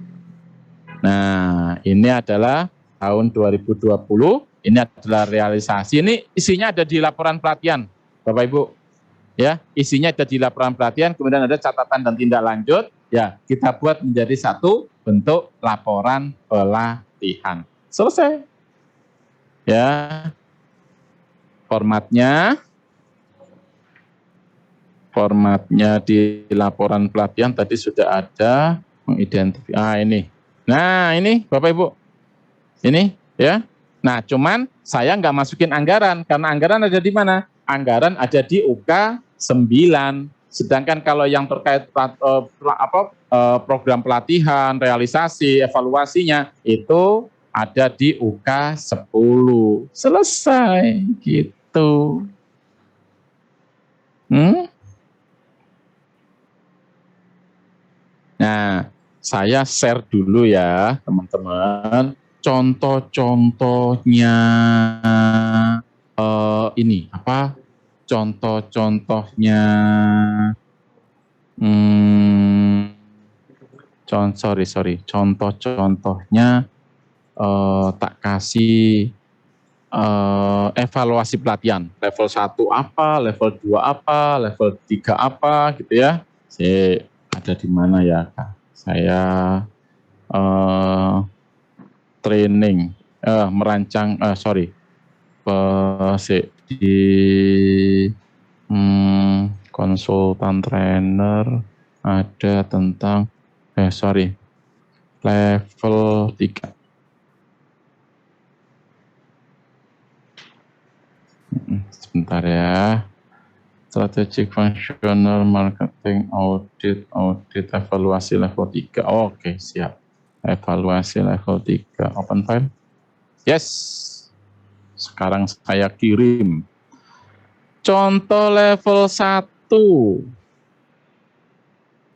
Nah, ini adalah tahun 2020, ini adalah realisasi, ini isinya ada di laporan pelatihan, Bapak Ibu. Ya, isinya ada di laporan pelatihan, kemudian ada catatan dan tindak lanjut, ya kita buat menjadi satu bentuk laporan pelatihan. Selesai. Ya. Formatnya di laporan pelatihan tadi sudah ada mengidentifikasi. Ini. Nah, ini Bapak Ibu. Ini ya. Nah, cuman saya nggak masukin anggaran karena anggaran ada di mana? Anggaran ada di UK 9. Sedangkan kalau yang terkait program pelatihan, realisasi, evaluasinya itu ada di UK 10. Selesai gitu. Nah, saya share dulu ya, teman-teman. Contoh-contohnya ini apa? Contoh-contohnya contoh-contohnya tak kasih evaluasi pelatihan. Level 1 apa, level 2 apa, level 3 apa gitu ya. Ada di mana ya, Kak? Saya training, merancang, di konsultan trainer ada tentang, level 3. Sebentar ya. Strategic functional marketing audit evaluasi level 3. Oke, siap. Evaluasi level 3. Open file. Yes. Sekarang saya kirim. Contoh level 1.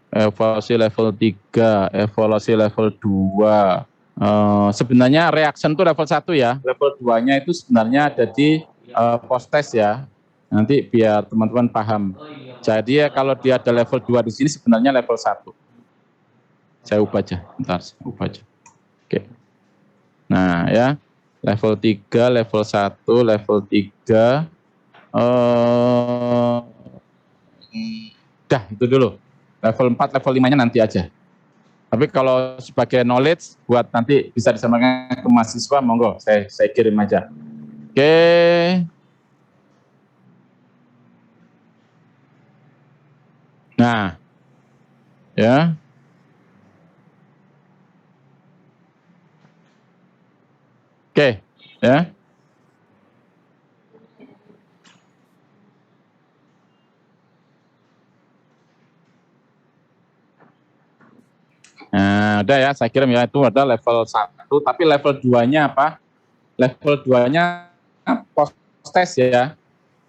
Evaluasi level 3, evaluasi level 2. Sebenarnya reaction itu level 1 ya. Level 2-nya itu sebenarnya ada di post test ya. Nanti biar teman-teman paham. Jadi ya kalau dia ada level 2 di sini sebenarnya level 1. Saya ubah aja, bentar, saya ubah aja. Oke. Nah ya, level 3, level 1, level 3. Dah, itu dulu. Level 4, level 5-nya nanti aja. Tapi kalau sebagai knowledge, buat nanti bisa disampaikan ke mahasiswa, monggo, saya kirim aja. Oke. Nah, ya. Oke, ya. Nah, udah ya, saya kirim ya, itu ada level 1, tapi level 2-nya apa? Level 2-nya post test ya.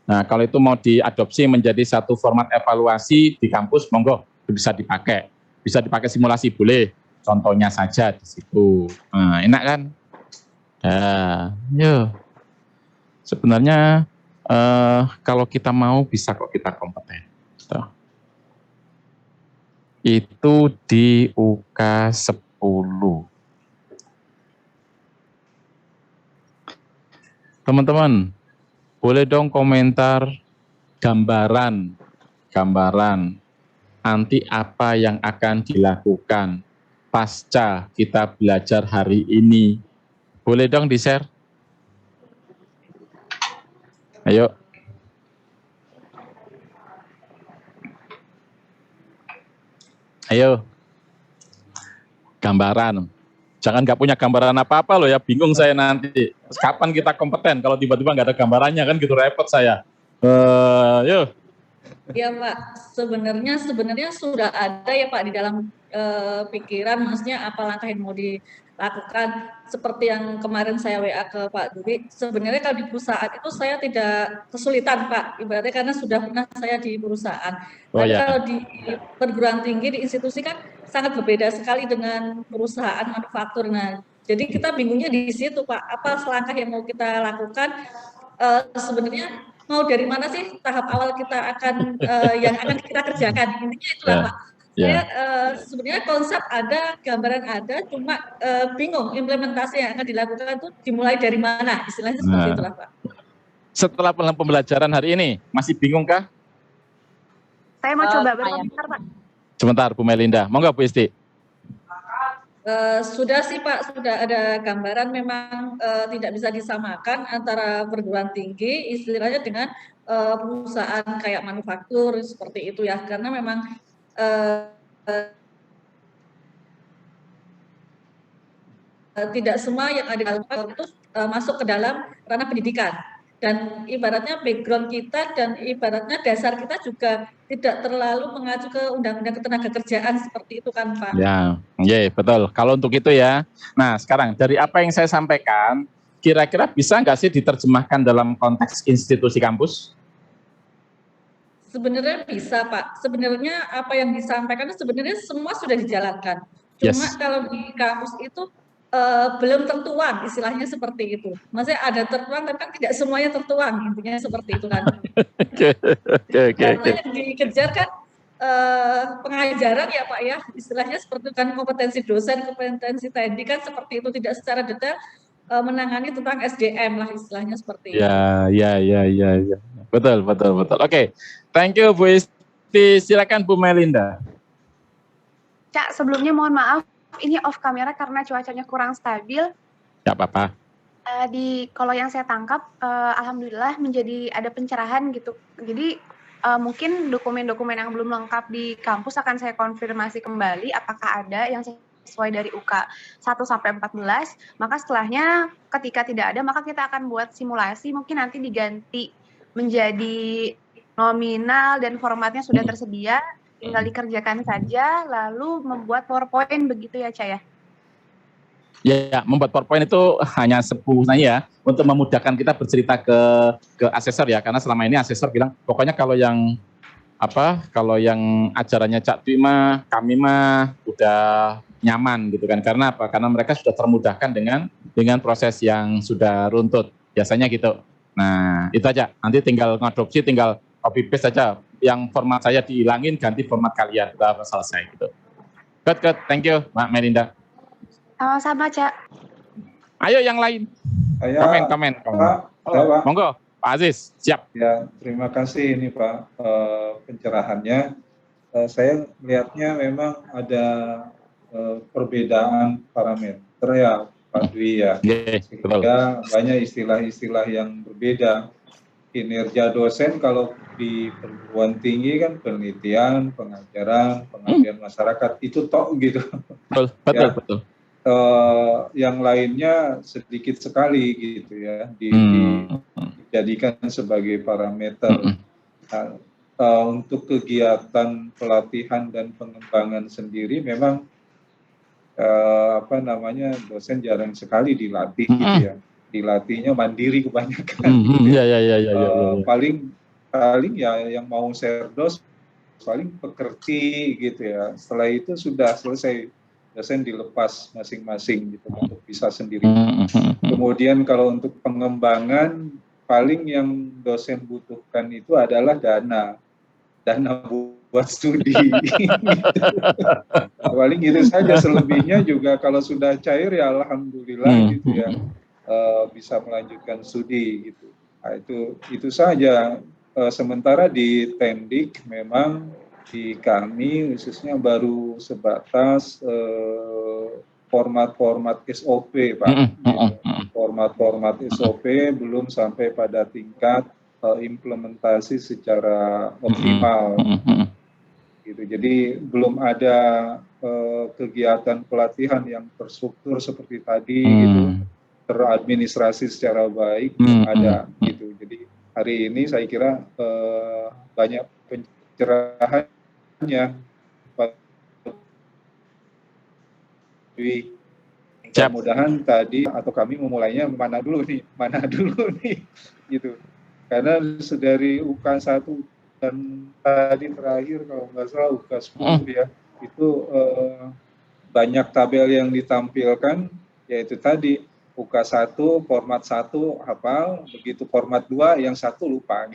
Nah, kalau itu mau diadopsi menjadi satu format evaluasi di kampus, monggo bisa dipakai. Bisa dipakai simulasi boleh. Contohnya saja di situ. Nah, enak kan? Nah, yuk. Sebenarnya kalau kita mau bisa kok kita kompeten. Tuh. Itu di UK 10. Teman-teman, boleh dong komentar gambaran nanti apa yang akan dilakukan pasca kita belajar hari ini. Boleh dong di-share? Ayo. Ayo. Gambaran. Jangan nggak punya gambaran apa-apa loh ya, bingung saya nanti. Kapan kita kompeten kalau tiba-tiba nggak ada gambarannya kan gitu repot saya. Yuk. Ya Pak, sebenarnya sudah ada ya Pak di dalam pikiran, maksudnya apa langkah yang mau dilakukan. Seperti yang kemarin saya WA ke Pak Dwi, sebenarnya kalau di perusahaan itu saya tidak kesulitan Pak, ibaratnya karena sudah pernah saya di perusahaan. Tapi kalau di perguruan tinggi, di institusi kan sangat berbeda sekali dengan perusahaan manufaktur. Nah, jadi kita bingungnya di situ Pak, apa langkah yang mau kita lakukan. Sebenarnya mau dari mana sih tahap awal kita akan yang akan kita kerjakan, intinya itulah Pak. Saya sebenarnya konsep ada, gambaran ada, cuma bingung implementasi yang akan dilakukan itu dimulai dari mana, istilahnya seperti itulah Pak. Setelah pembelajaran hari ini, masih bingung kah? Saya mau coba berkomentar Pak. Sebentar Bu Melinda, monggo Bu Isti. Sudah sih Pak, sudah ada gambaran, memang tidak bisa disamakan antara perguruan tinggi istilahnya dengan perusahaan kayak manufaktur seperti itu ya, karena memang tidak semua yang ada itu masuk ke dalam ranah pendidikan, dan ibaratnya background kita dan ibaratnya dasar kita juga tidak terlalu mengacu ke undang-undang ketenagakerjaan seperti itu kan Pak. Ya, betul. Kalau untuk itu ya. Nah sekarang dari apa yang saya sampaikan, kira-kira bisa nggak sih diterjemahkan dalam konteks institusi kampus? Sebenarnya bisa Pak. Sebenarnya apa yang disampaikan sebenarnya semua sudah dijalankan. Cuma kalau di kampus itu belum tertuang, istilahnya seperti itu. Maksudnya ada tertuang, tapi kan tidak semuanya tertuang, intinya seperti itu kan. Karena yang dikejar kan pengajaran ya Pak ya, istilahnya seperti kan kompetensi dosen, kompetensi teknik kan seperti itu, tidak secara detail menangani tentang SDM lah istilahnya seperti itu. Ya. Betul. Oke, thank you Bu Isti. Silakan Bu Melinda. Cak, sebelumnya mohon maaf, ini off kamera karena cuacanya kurang stabil. Tidak apa-apa. Kalau yang saya tangkap, alhamdulillah menjadi ada pencerahan gitu. Jadi mungkin dokumen-dokumen yang belum lengkap di kampus akan saya konfirmasi kembali apakah ada yang sesuai dari UK 1-14, maka setelahnya ketika tidak ada maka kita akan buat simulasi, mungkin nanti diganti menjadi nominal dan formatnya sudah tersedia, tinggal dikerjakan saja lalu membuat PowerPoint begitu ya Cah ya? Ya, membuat PowerPoint itu hanya sebenarnya ya untuk memudahkan kita bercerita ke asesor ya, karena selama ini asesor bilang pokoknya kalau yang ajarannya Cak Dwi mah kami mah udah nyaman gitu kan, karena apa? Karena mereka sudah termudahkan dengan proses yang sudah runtut biasanya gitu. Nah, itu aja. Nanti tinggal ngadopsi, tinggal copy paste saja. Yang format saya dihilangin, ganti format kalian. Udah selesai gitu. Good. Thank you, Mbak Melinda. Sama-sama, Cak. Ayo yang lain. Komen. Pak. Monggo, Pak Aziz, siap. Ya, terima kasih ini Pak pencerahannya. Saya melihatnya memang ada perbedaan parameter ya Pak Dwi ya. Sehingga banyak istilah-istilah yang berbeda. Kinerja dosen kalau di perguruan tinggi kan penelitian, pengajaran, pengabdian masyarakat itu tok gitu. Betul. Yang lainnya sedikit sekali gitu ya dijadikan sebagai parameter. Untuk kegiatan pelatihan dan pengembangan sendiri memang dosen jarang sekali dilatih gitu ya. Dilatihnya mandiri kebanyakan. Gitu ya. Paling ya yang mau serdos paling pekerti gitu ya. Setelah itu sudah selesai, dosen dilepas masing-masing gitu untuk bisa sendiri. Kemudian kalau untuk pengembangan paling yang dosen butuhkan itu adalah dana buat studi. Gitu. Paling gitu saja, selebihnya juga kalau sudah cair ya alhamdulillah gitu ya. Bisa melanjutkan studi gitu. Nah, itu saja. Sementara di Tendik memang di kami khususnya baru sebatas format-format SOP Pak. Format-format SOP belum sampai pada tingkat implementasi secara optimal. Gitu. Jadi belum ada kegiatan pelatihan yang terstruktur seperti tadi gitu. Teradministrasi secara baik ada gitu. Jadi hari ini saya kira banyak pencerahannya Pak Dwi. Mudah-mudahan tadi atau kami memulainya mana dulu nih gitu. Karena dari UK 1 dan tadi terakhir kalau nggak salah UK 10 ya itu banyak tabel yang ditampilkan, yaitu tadi UK 1, format 1 hafal, begitu format 2 yang satu lupa.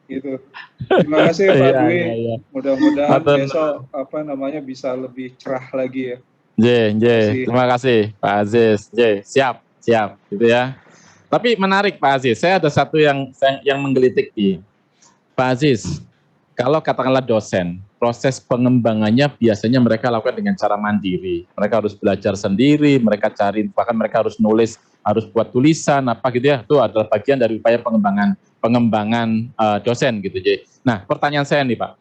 Gitu. Terima kasih Pak Dwi. Mudah-mudahan besok bisa lebih cerah lagi ya. Terima kasih Pak Aziz. Siap. Gitu ya. Tapi menarik Pak Aziz, saya ada satu yang menggelitik di Pak Aziz. Kalau katakanlah dosen, proses pengembangannya biasanya mereka lakukan dengan cara mandiri. Mereka harus belajar sendiri, mereka cari, bahkan mereka harus nulis, harus buat tulisan, apa gitu ya. Itu adalah bagian dari upaya pengembangan dosen gitu. Nah, pertanyaan saya nih Pak.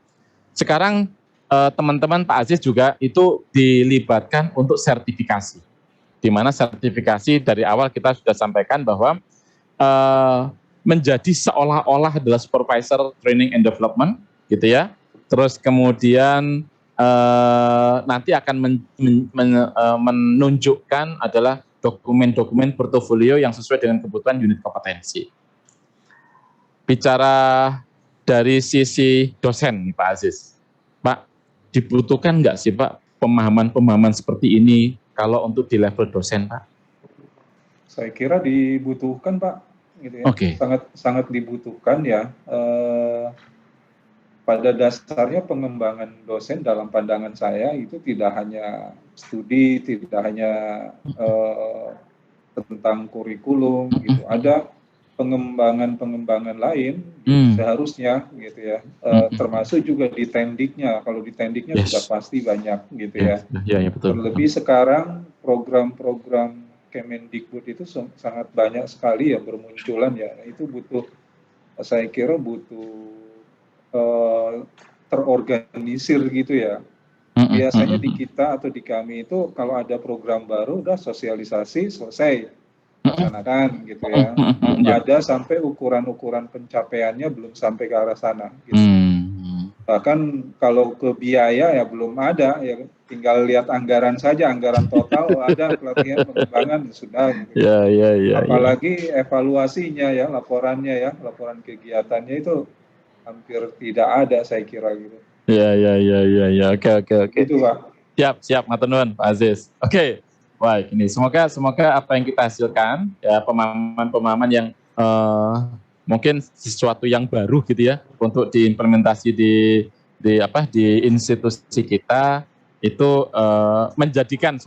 Sekarang teman-teman Pak Aziz juga itu dilibatkan untuk sertifikasi. Di mana sertifikasi dari awal kita sudah sampaikan bahwa menjadi seolah-olah adalah supervisor training and development, gitu ya. Terus kemudian nanti akan menunjukkan adalah dokumen-dokumen portofolio yang sesuai dengan kebutuhan unit kompetensi. Bicara dari sisi dosen, Pak Aziz, Pak, dibutuhkan nggak sih Pak pemahaman-pemahaman seperti ini kalau untuk di level dosen, Pak? Saya kira dibutuhkan, Pak. Gitu ya. Sangat dibutuhkan ya. Pada dasarnya pengembangan dosen dalam pandangan saya itu tidak hanya studi, tidak hanya tentang kurikulum, gitu. Ada pengembangan lain seharusnya, gitu ya. Termasuk juga di tendiknya. Kalau di tendiknya sudah pasti banyak, gitu ya. Betul. Terlebih sekarang program-program Kemendikbud itu sangat banyak sekali ya bermunculan ya. Itu saya kira butuh terorganisir gitu ya. Biasanya di kita atau di kami itu kalau ada program baru udah sosialisasi selesai laksanakan gitu ya. Ada sampai ukuran-ukuran pencapaiannya belum sampai ke arah sana gitu. Bahkan kalau ke biaya ya belum ada ya, tinggal lihat anggaran saja, anggaran total ada, pelatihan pengembangan sudah gitu. Apalagi evaluasinya ya, laporan kegiatannya itu hampir tidak ada saya kira gitu. Oke. Itu Pak. Siap, matur nuwun Pak Aziz. Oke. Wah, ini semoga apa yang kita hasilkan ya pemahaman yang mungkin sesuatu yang baru gitu ya untuk diimplementasi di institusi kita itu menjadikan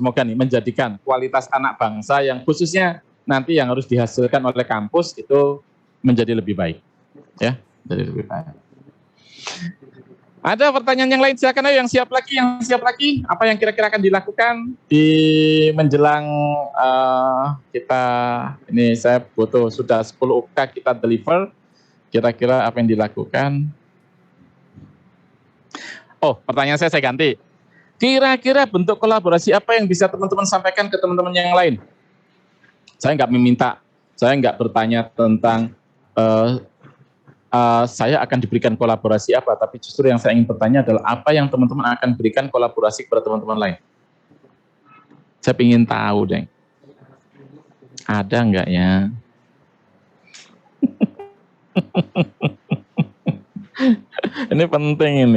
kualitas anak bangsa yang khususnya nanti yang harus dihasilkan oleh kampus itu menjadi lebih baik ya, jadi lebih baik. Ada pertanyaan yang lain, silakan ayo yang siap lagi. Apa yang kira-kira akan dilakukan di menjelang kita ini, saya butuh sudah 10 UK kita deliver, kira-kira apa yang dilakukan? Oh, pertanyaan saya ganti. Kira-kira bentuk kolaborasi apa yang bisa teman-teman sampaikan ke teman-teman yang lain? Saya nggak bertanya tentang saya akan diberikan kolaborasi apa, tapi justru yang saya ingin bertanya adalah apa yang teman-teman akan berikan kolaborasi kepada teman-teman lain. Saya ingin tahu, Deng. Ada nggak ya? Ini penting.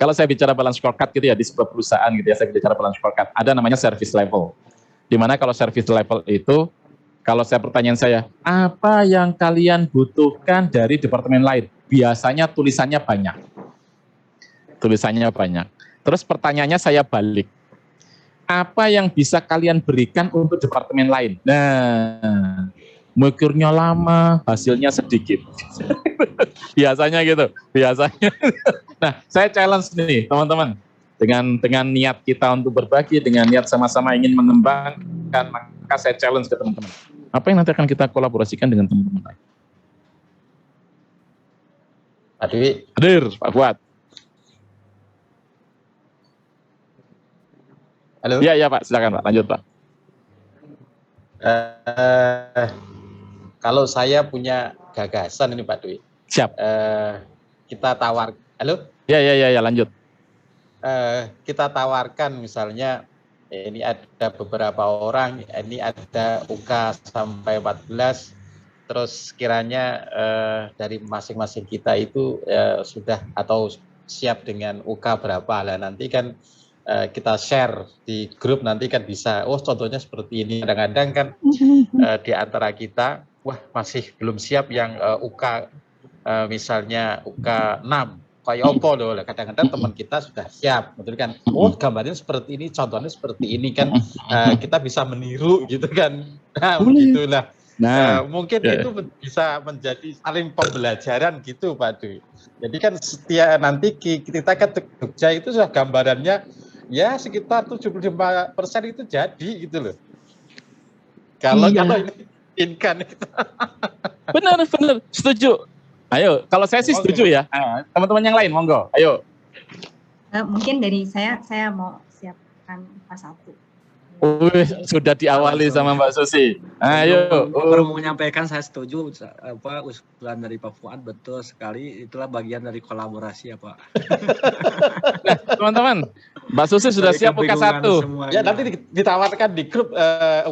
Kalau saya bicara balance scorecard gitu ya di sebuah perusahaan gitu ya, saya bicara balance scorecard. Ada namanya service level. Dimana kalau service level itu, kalau pertanyaan saya, apa yang kalian butuhkan dari departemen lain? Biasanya tulisannya banyak. Terus pertanyaannya saya balik. Apa yang bisa kalian berikan untuk departemen lain? Nah, mikirnya lama, hasilnya sedikit. Biasanya gitu. Nah, saya challenge nih, teman-teman. Dengan niat kita untuk berbagi, dengan niat sama-sama ingin mengembangkan, maka saya challenge ke teman-teman. Apa yang nanti akan kita kolaborasikan dengan teman-teman lain? Pak Dwi. Hadir, Pak Fuad. Halo. Iya Pak, silakan Pak, lanjut Pak. Kalau saya punya gagasan ini Pak Dwi. Siap. Kita halo? Ya, lanjut. Kita tawarkan misalnya, ini ada beberapa orang, ini ada UK sampai 14, terus kiranya dari masing-masing kita itu sudah atau siap dengan UK berapa lah, nanti kan kita share di grup, nanti kan bisa, contohnya seperti ini. Kadang-kadang kan di antara kita, wah masih belum siap yang UK misalnya UK 6. Kayak opo loh, kadang-kadang teman kita sudah siap, betul kan? Gambarnya seperti ini, contohnya seperti ini kan, kita bisa meniru gitu kan? Nah, begitulah. Mungkin itu bisa menjadi saling pembelajaran gitu, Pak Dwi. Jadi kan nanti kita ke Jogja itu sudah gambarannya ya sekitar 75% itu jadi gitu loh. Kalau ini inkan itu. Benar, setuju. Ayo, kalau saya sih setuju ya. Teman-teman yang lain, monggo. Ayo. Mungkin dari saya mau siapkan IPA 1. Sudah diawali sama Mbak Susi. Ayo. Baru mau menyampaikan, saya setuju usulan dari Pak Fuad, betul sekali. Itulah bagian dari kolaborasi ya Pak. Nah, teman-teman, Mbak Susi sudah siap UK 1. Ya, nanti ditawarkan di grup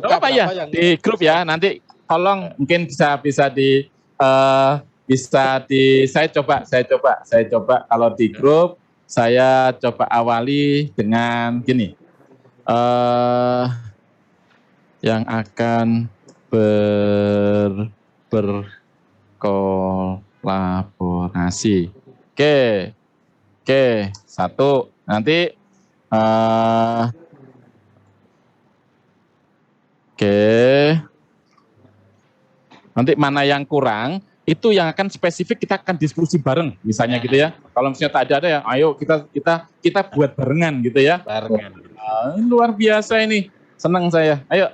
UK ya? Di grup ya, nanti tolong mungkin bisa saya coba kalau di grup saya coba awali dengan gini, yang akan berkolaborasi. Oke, satu nanti nanti mana yang kurang itu yang akan spesifik kita akan diskusi bareng misalnya gitu ya. Kalau misalnya tak ada ya, ayo kita buat barengan gitu ya. Luar biasa ini, senang saya. Ayo,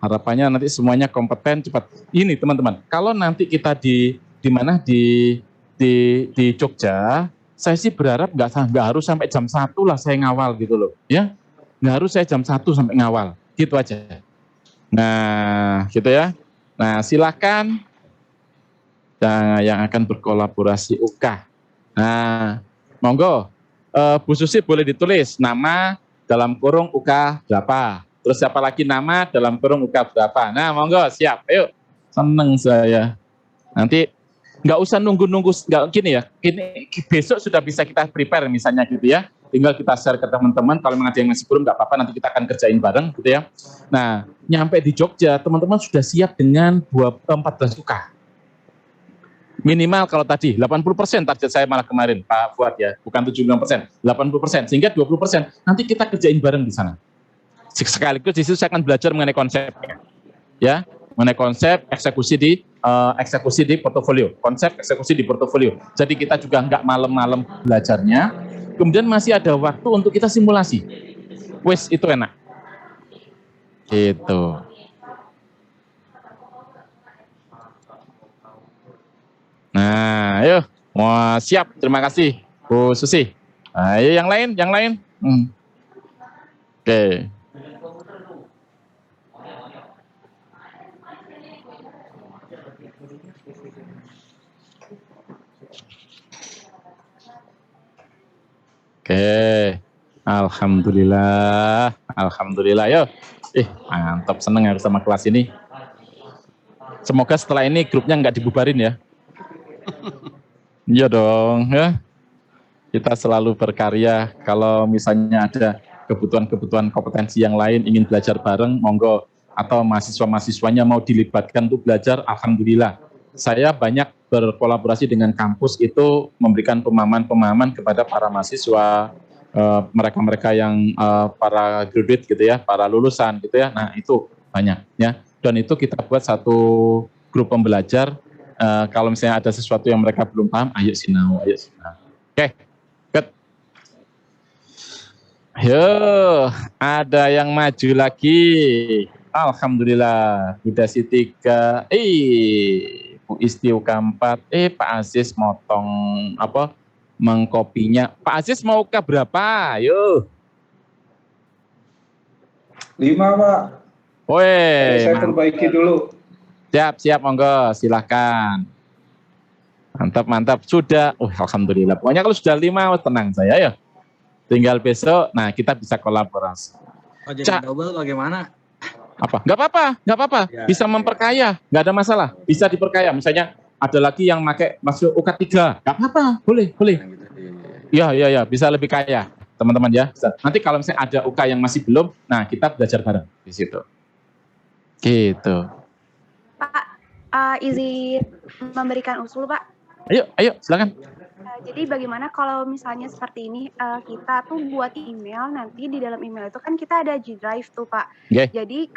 harapannya nanti semuanya kompeten cepat. Ini teman-teman, kalau nanti kita di Jogja, saya sih berharap nggak harus sampai jam 1 lah saya ngawal gitu loh, ya. Nggak harus saya jam 1 sampai ngawal, gitu aja. Nah, gitu ya. Nah, silakan. Yang akan berkolaborasi UK. Nah, monggo, Bu Susi boleh ditulis nama dalam kurung UK berapa. Terus siapa lagi nama dalam kurung UK berapa. Nah, monggo, siap. Ayo, seneng saya. Nanti nggak usah nunggu-nunggu, nggak gini ya. Besok sudah bisa kita prepare misalnya gitu ya. tinggal kita share ke teman-teman. Kalau memang ada yang masih belum, nggak apa-apa, nanti kita akan kerjain bareng, gitu ya. Nah, nyampe di Jogja, teman-teman sudah siap dengan 14 UK. Minimal kalau tadi 80% target saya malah kemarin, Pak Fuad ya, bukan 75%, 80%, sehingga 20% nanti kita kerjain bareng di sana. Sekaligus di situ saya akan belajar mengenai konsep, ya, mengenai konsep eksekusi di portofolio, konsep eksekusi di portofolio. Jadi kita juga nggak malam-malam belajarnya, kemudian masih ada waktu untuk kita simulasi. Wes itu enak. Gitu. Nah, ayo, mau siap. Terima kasih, Bu Susi. Ayo yang lain. Oke. Oke. Alhamdulillah. Yo. Mantap, seneng ya sama kelas ini. Semoga setelah ini grupnya nggak dibubarin ya. Iya dong, ya. Kita selalu berkarya. Kalau misalnya ada kebutuhan-kebutuhan kompetensi yang lain, ingin belajar bareng, monggo. Atau mahasiswa-mahasiswanya mau dilibatkan untuk belajar, alhamdulillah. Saya banyak berkolaborasi dengan kampus itu memberikan pemahaman-pemahaman kepada para mahasiswa, mereka-mereka yang para graduate gitu ya, para lulusan gitu ya. Nah itu banyak ya. Dan itu kita buat satu grup pembelajar. Kalau misalnya ada sesuatu yang mereka belum paham, ayo sinau. Oke, good. Yo, ada yang maju lagi. Alhamdulillah, udah si 3. Bu Isti UK4. Pak Aziz motong mengkopinya. Pak Aziz mau UK berapa? Ayo. 5, Pak. Woi, saya perbaiki dulu. Siap, monggo, silahkan. Mantap. Sudah, alhamdulillah. Pokoknya kalau sudah 5, tenang saya ya. Tinggal besok, nah kita bisa kolaborasi. Oh, jadi double bagaimana? Apa? Nggak apa-apa. Ya, bisa memperkaya, nggak ada masalah. Bisa diperkaya. Misalnya ada lagi yang masuk UK3, nggak apa-apa, boleh. Iya, bisa lebih kaya, teman-teman ya. Nanti kalau misalnya ada UK yang masih belum, nah kita belajar bareng di situ. Gitu. Pak, izin memberikan usul, Pak. Ayo, silakan. Jadi bagaimana kalau misalnya seperti ini, kita tuh buat email, nanti di dalam email itu kan kita ada G Drive tuh, Pak. Okay. Jadi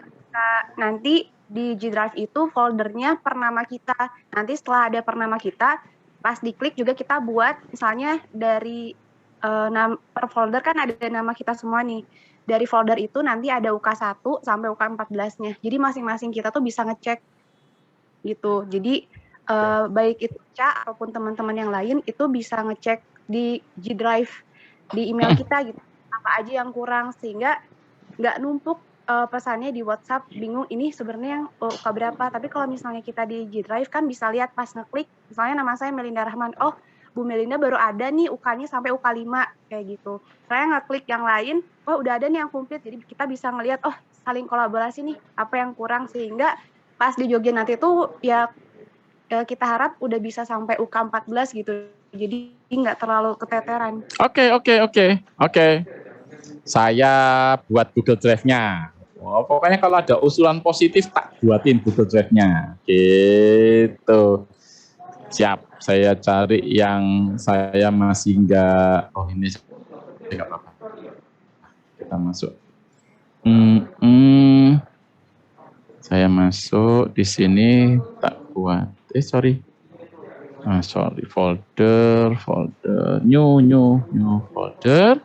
nanti di G Drive itu foldernya per nama kita. Nanti setelah ada per nama kita, pas diklik juga kita buat, misalnya dari per folder kan ada nama kita semua nih. Dari folder itu nanti ada UK1 sampai UK14-nya. Jadi masing-masing kita tuh bisa ngecek gitu. Jadi baik itu Ca ataupun teman-teman yang lain itu bisa ngecek di G Drive di email kita gitu. Apa aja yang kurang sehingga nggak numpuk pesannya di WhatsApp bingung ini sebenarnya yang UK berapa. Tapi kalau misalnya kita di G Drive kan bisa lihat pas ngeklik misalnya nama saya Melinda Rahman. Oh, Bu Melinda baru ada nih UK-nya sampai UK5 kayak gitu. Saya ngeklik yang lain, oh udah ada nih yang komplit. Jadi kita bisa ngelihat oh saling kolaborasi nih apa yang kurang sehingga pas di Jogja nanti tuh ya kita harap udah bisa sampai UK14 gitu. Jadi nggak terlalu keteteran. Oke. Saya buat Google Drive-nya. Pokoknya kalau ada usulan positif tak buatin Google Drive-nya. Gitu. Siap. Saya cari yang saya masih nggak. Oh ini nggak apa-apa. Kita masuk. Saya masuk di sini tak buat. Folder, new folder.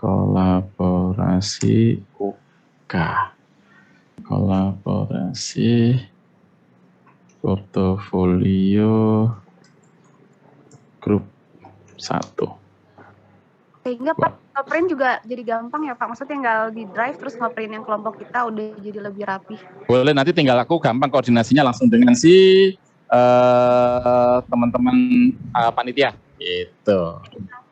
Kolaborasi UK. Kolaborasi portofolio grup 1. Sehingga Pak nge-print juga jadi gampang ya Pak. Maksudnya tinggal di drive terus nge-print yang kelompok kita udah jadi lebih rapi. Boleh, nanti tinggal aku gampang koordinasinya langsung dengan si teman-teman panitia. Gitu.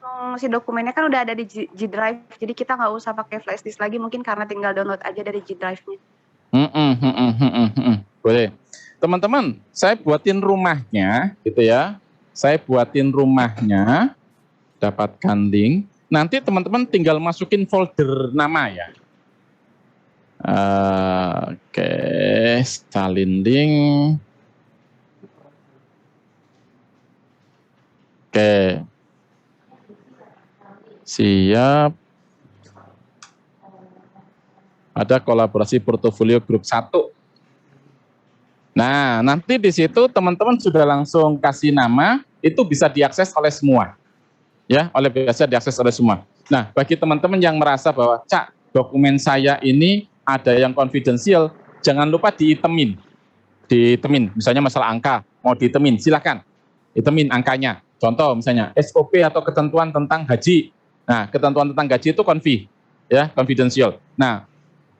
Langsung si dokumennya kan udah ada di G Drive. Jadi kita nggak usah pakai flash disk lagi mungkin karena tinggal download aja dari G Drive-nya. Boleh. Teman-teman, saya buatin rumahnya gitu ya. saya buatin rumahnya, dapatkan link. Nanti teman-teman tinggal masukin folder nama ya. Oke, salin link. Oke. Siap. Ada kolaborasi portofolio grup 1. Nah, nanti di situ teman-teman sudah langsung kasih nama, itu bisa diakses oleh semua. Ya, bisa diakses oleh semua. Nah, bagi teman-teman yang merasa bahwa, Cak, dokumen saya ini ada yang confidential, jangan lupa diitemin. Diitemin, misalnya masalah angka, mau diitemin, silakan. Itemin angkanya. Contoh misalnya SOP atau ketentuan tentang haji. Nah, ketentuan tentang gaji itu confidential. Nah,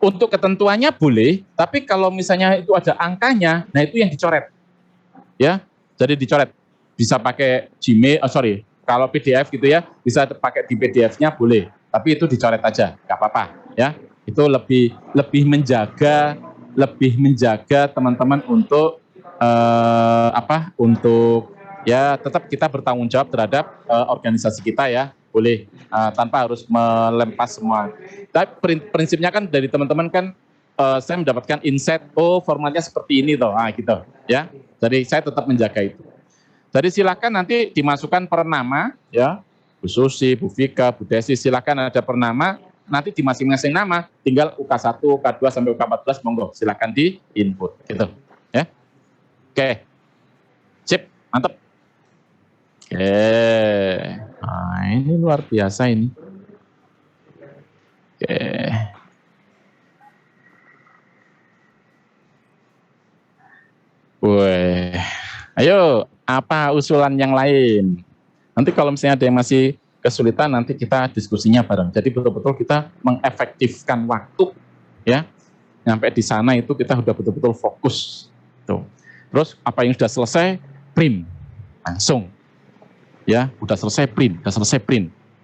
untuk ketentuannya boleh, tapi kalau misalnya itu ada angkanya, nah itu yang dicoret. Ya, jadi dicoret. Bisa pakai Gmail, kalau PDF gitu ya, bisa pakai di PDF-nya boleh, tapi itu dicoret aja, nggak apa-apa ya. Itu lebih menjaga teman-teman untuk untuk ya tetap kita bertanggung jawab terhadap organisasi kita ya, boleh tanpa harus melempas semua. Tapi prinsipnya kan dari teman-teman kan saya mendapatkan insight, oh formatnya seperti ini toh, gitu ya. Jadi saya tetap menjaga itu. Jadi silakan nanti dimasukkan per nama ya, Bu Susi, Bu Vika, Bu Desi, silakan ada per nama, nanti di masing-masing nama tinggal UK1, UK2 sampai UK14 monggo silakan di input gitu ya. Oke. Sip, mantap. Oke. Nah, ini luar biasa ini. Oke. Wih. Ayo, apa usulan yang lain? Nanti kalau misalnya ada yang masih kesulitan, nanti kita diskusinya bareng. Jadi betul-betul kita mengefektifkan waktu, ya. Sampai di sana itu kita sudah betul-betul fokus. Tuh. Terus apa yang sudah selesai, print langsung. Ya, udah selesai print.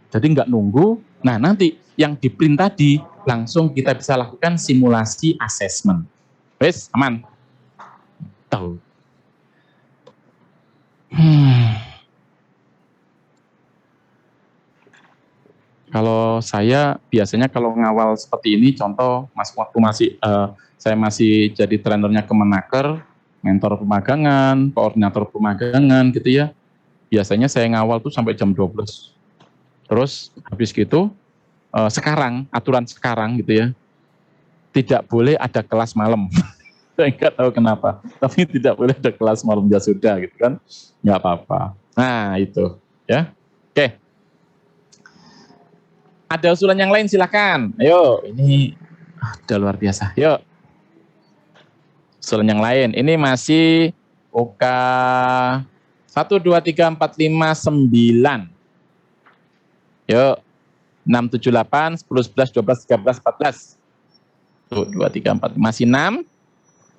Jadi nggak nunggu. Nah, nanti yang di print tadi langsung kita bisa lakukan simulasi assessment. Wes, aman. Tahu. Kalau saya biasanya kalau ngawal seperti ini, contoh waktu saya masih jadi trainernya Kemenaker, mentor pemagangan, koordinator pemagangan gitu ya. Biasanya saya ngawal tuh sampai jam 12. Terus habis gitu, aturan sekarang gitu ya, tidak boleh ada kelas malam. Saya nggak tahu kenapa, tapi tidak boleh ada kelas malam, ya sudah gitu kan, nggak apa-apa. Nah itu ya, oke. Ada usulan yang lain silakan. Ayo, ini udah luar biasa. Yuk, usulan yang lain. Ini masih OK 1, 2, 3, 4, 5, 9. Yuk, 6, 7, 8, 10, 11, 12, 13, 14. Tuh, 2, 3, 4, masih 6.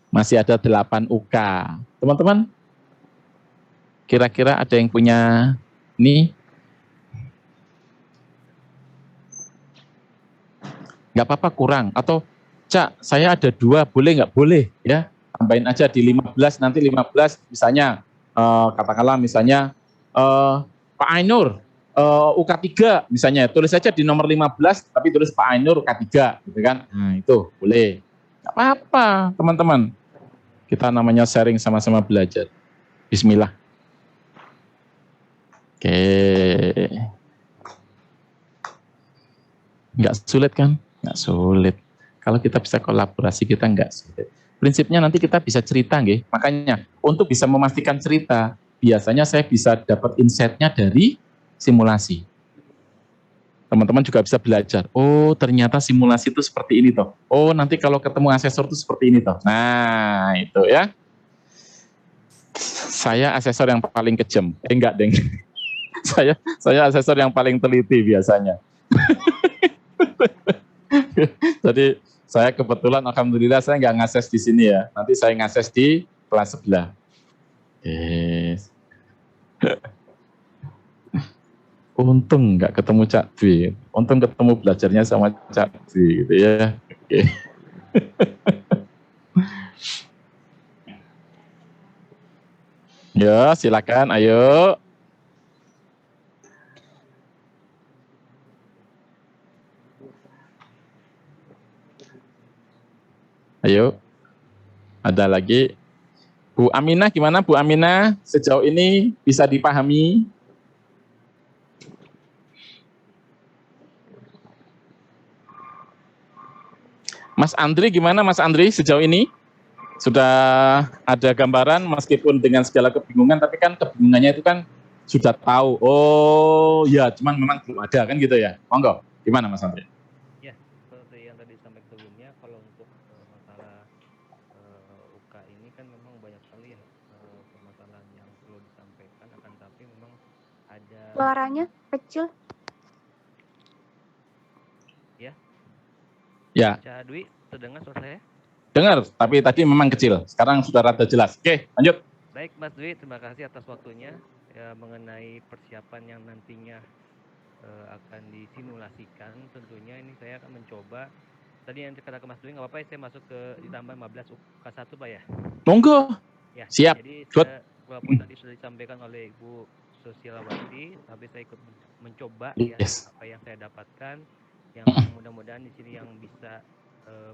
Masih ada 8 UK. Teman-teman, kira-kira ada yang punya ini? Nggak apa-apa kurang. Atau, Cak, saya ada 2, boleh nggak? Boleh, ya. Tambahin aja di 15, nanti 15 misalnya, katakanlah misalnya, Pak Ainur, UK3 misalnya, tulis saja di nomor 15, tapi tulis Pak Ainur UK3, gitu kan. Nah, itu boleh. Nggak apa-apa, teman-teman. Kita namanya sharing sama-sama belajar. Bismillah. Oke. Nggak sulit kan? Nggak sulit. Kalau kita bisa kolaborasi, kita nggak sulit. Prinsipnya nanti kita bisa cerita, nggih. Makanya, untuk bisa memastikan cerita, biasanya saya bisa dapat insight-nya dari simulasi. Teman-teman juga bisa belajar. Oh, ternyata simulasi itu seperti ini toh. Oh, nanti kalau ketemu asesor itu seperti ini toh. Nah, itu ya. Saya asesor yang paling kejam. Enggak, Deng. saya asesor yang paling teliti biasanya. Jadi, saya kebetulan alhamdulillah saya nggak ngakses di sini ya. Nanti saya ngakses di kelas sebelah. Yes. Untung nggak ketemu Cak Dwi, untung ketemu belajarnya sama Cak Dwi gitu ya. Oke. Ya, silakan, ayo. Ayo. Ada lagi. Bu Aminah, gimana Bu Aminah? Sejauh ini bisa dipahami? Mas Andri, gimana Mas Andri sejauh ini? Sudah ada gambaran meskipun dengan segala kebingungan, tapi kan kebingungannya itu kan sudah tahu. Oh ya, cuman memang belum ada kan gitu ya. Monggo, gimana Mas Andri? Ya, seperti yang tadi disampaikan sebelumnya, kalau untuk masalah UK ini kan memang banyak sekali ya permasalahan yang perlu disampaikan, akan tapi memang ada. Suaranya kecil. Ya. Ya. Cak Dwi, terdengar suara saya? Dengar, tapi tadi memang kecil. Sekarang sudah rada jelas. Oke, lanjut. Baik, Mas Dwi, terima kasih atas waktunya ya, mengenai persiapan yang nantinya akan disimulasikan. Tentunya ini saya akan mencoba. Tadi yang kata ke Mas Dwi, nggak apa-apa ya, saya masuk ke ditambah 15 UK1 Pak ya? Monggo. Ya, siap. Jadi saya, walaupun tadi sudah disampaikan oleh Ibu Sosialawati, tapi saya ikut mencoba ya apa yang saya dapatkan, yang mudah-mudahan di sini yang bisa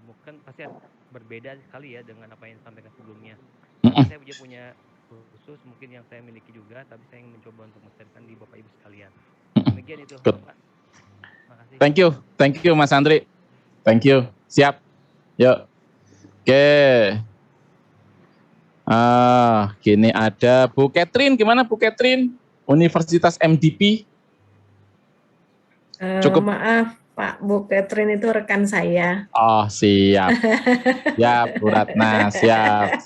mungkin pasti berbeda sekali ya dengan apa yang disampaikan sebelumnya. Saya juga punya khusus mungkin yang saya miliki juga, tapi saya ingin mencoba untuk menceritakan di Bapak Ibu sekalian. Demikian itu. Pak. Terima kasih. Thank you Mas Andri. Thank you. Siap. Yuk. Oke. Gini ada Bu Catherine, gimana Bu Catherine? Universitas MDP. Cukup. Maaf Pak, Bu Catherine itu rekan saya. Oh siap. Ya Bu Ratna, siap.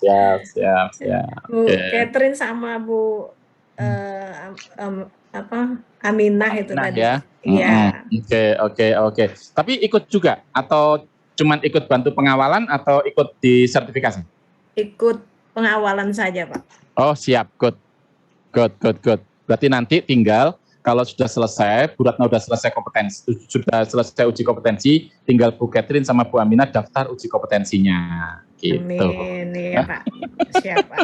Bu Catherine sama Bu Aminah itu tadi. Ya. Iya. Oke. Tapi ikut juga atau cuman ikut bantu pengawalan atau ikut di sertifikasi? Ikut pengawalan saja Pak. Oh siap, good. Berarti nanti tinggal kalau sudah selesai, Bu Ratna sudah selesai kompetensi, sudah selesai uji kompetensi, tinggal Bu Catherine sama Bu Aminah daftar uji kompetensinya. Gitu. Amin, ya Pak. Siap Pak.